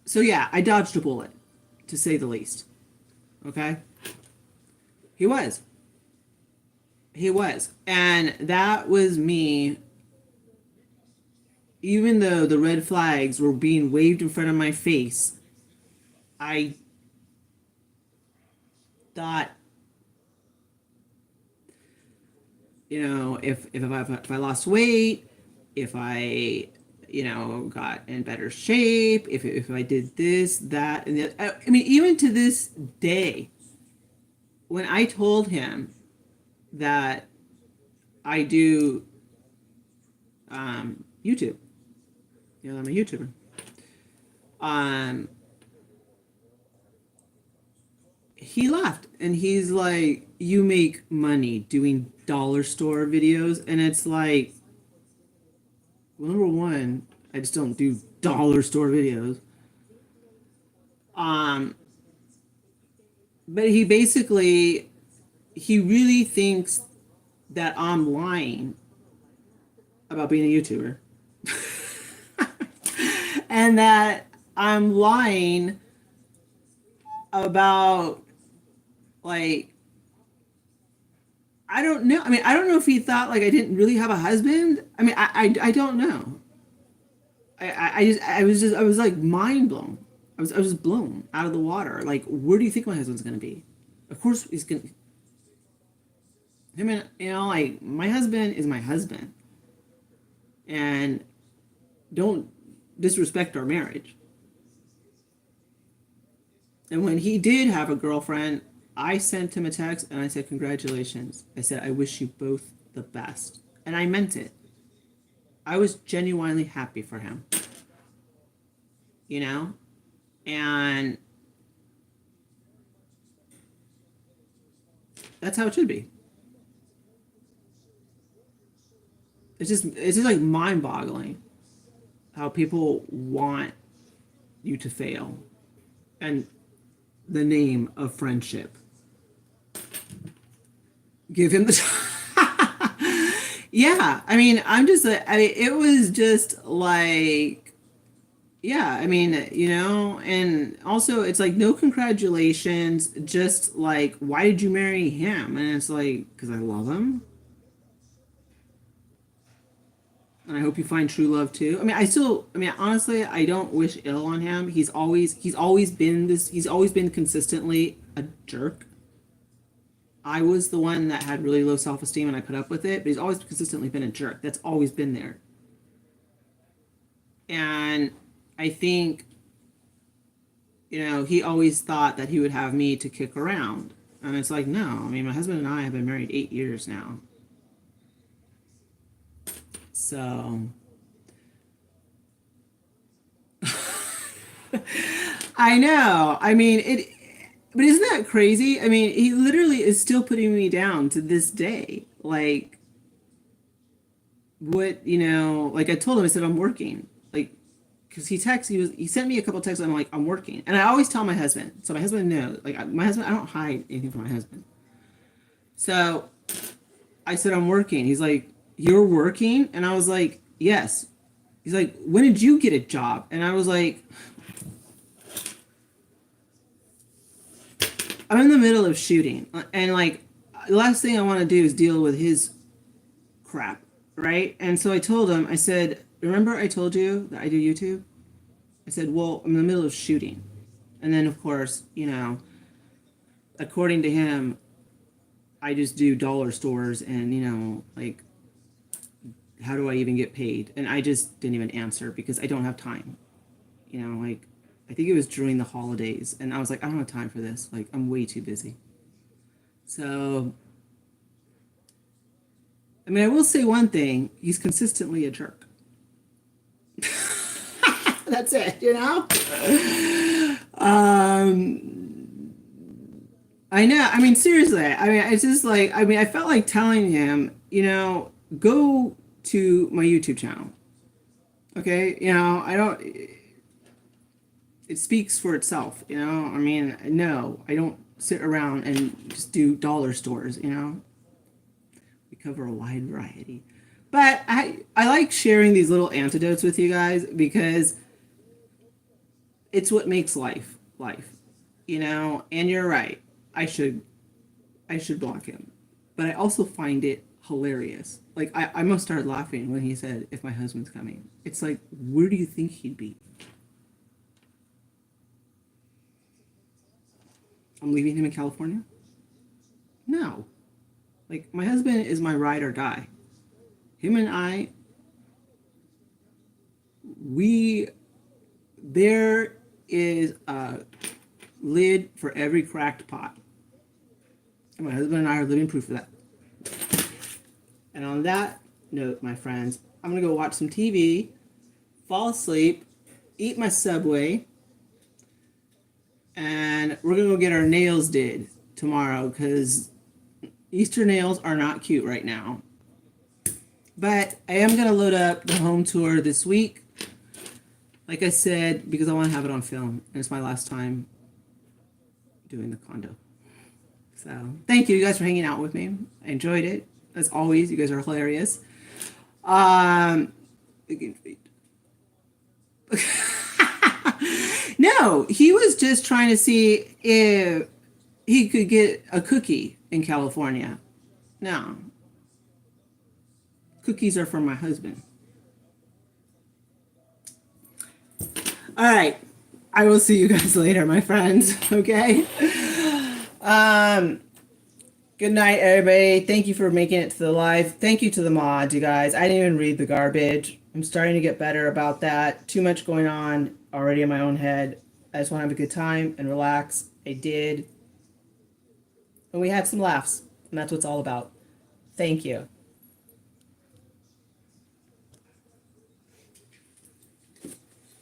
So yeah, I dodged a bullet, to say the least. Okay? He was. He was. And that was me, even though the red flags were being waved in front of my face. I thought, if I lost weight, if I got in better shape, if I did this, that, and that. I mean, even to this day, when I told him that I do YouTube, I'm a YouTuber. Um, he laughed and he's like, "You make money doing dollar store videos," and it's like, well, number one, I just don't do dollar store videos. Um, but he really thinks that I'm lying about being a YouTuber. And that I'm lying about, like, I don't know. I mean, I don't know if he thought like I didn't really have a husband. I mean, I don't know. I was like mind blown. I was just blown out of the water. Like, where do you think my husband's gonna be? Of course he's gonna. I mean, like, my husband is my husband, and don't disrespect our marriage. And when he did have a girlfriend, I sent him a text and I said, "Congratulations." I said, "I wish you both the best." And I meant it. I was genuinely happy for him. You know? And that's how it should be. It's just like mind-boggling how people want you to fail, and the name of friendship. Give him the yeah, I mean, it was just like, yeah, I mean, and also it's like, no congratulations, just like, why did you marry him? And it's like, because I love him. And I hope you find true love too. I mean, honestly, I don't wish ill on him. He's always been this, he's always been consistently a jerk. I was the one that had really low self esteem and I put up with it, but he's always consistently been a jerk. That's always been there. And I think, he always thought that he would have me to kick around. And it's like, no, I mean, my husband and I have been married 8 years now. So, I know. I mean, but isn't that crazy? I mean, he literally is still putting me down to this day. Like, what, like I told him, I said, I'm working. Like, because he sent me a couple texts. I'm like, I'm working. And I always tell my husband. So my husband knows. Like, my husband, I don't hide anything from my husband. So I said, I'm working. He's like, you're working? And I was like, yes. He's like, when did you get a job? And I was like, I'm in the middle of shooting. And like, the last thing I want to do is deal with his crap. Right. And so I told him, I said, remember I told you that I do YouTube? I said, well, I'm in the middle of shooting. And then, of course, according to him, I just do dollar stores and, like, how do I even get paid? And I just didn't even answer because I don't have time. Like, I think it was during the holidays. And I was like, I don't have time for this. Like, I'm way too busy. So, I mean, I will say one thing. He's consistently a jerk. That's it, I know. I mean, seriously. I mean, it's just like, I mean, I felt like telling him, go to my YouTube channel. Okay? I don't, it speaks for itself, I mean, no, I don't sit around and just do dollar stores, We cover a wide variety. But I like sharing these little antidotes with you guys because it's what makes life, and you're right. I should block him. But I also find it hilarious. Like, I almost started laughing when he said, if my husband's coming. It's like, where do you think he'd be? I'm leaving him in California? No. Like, my husband is my ride or die. Him and I, there is a lid for every cracked pot. And my husband and I are living proof of that. And on that note, my friends, I'm going to go watch some TV, fall asleep, eat my Subway, and we're going to go get our nails did tomorrow because Easter nails are not cute right now. But I am going to load up the home tour this week. Like I said, because I want to have it on film. And it's my last time doing the condo. So thank you guys for hanging out with me. I enjoyed it. As always, you guys are hilarious. No, he was just trying to see if he could get a cookie in California. No. Cookies are for my husband. All right. I will see you guys later, my friends. Okay? Good night, everybody. Thank you for making it to the live. Thank you to the mods, you guys. I didn't even read the garbage. I'm starting to get better about that. Too much going on already in my own head. I just want to have a good time and relax. I did. And we had some laughs. And that's what it's all about. Thank you.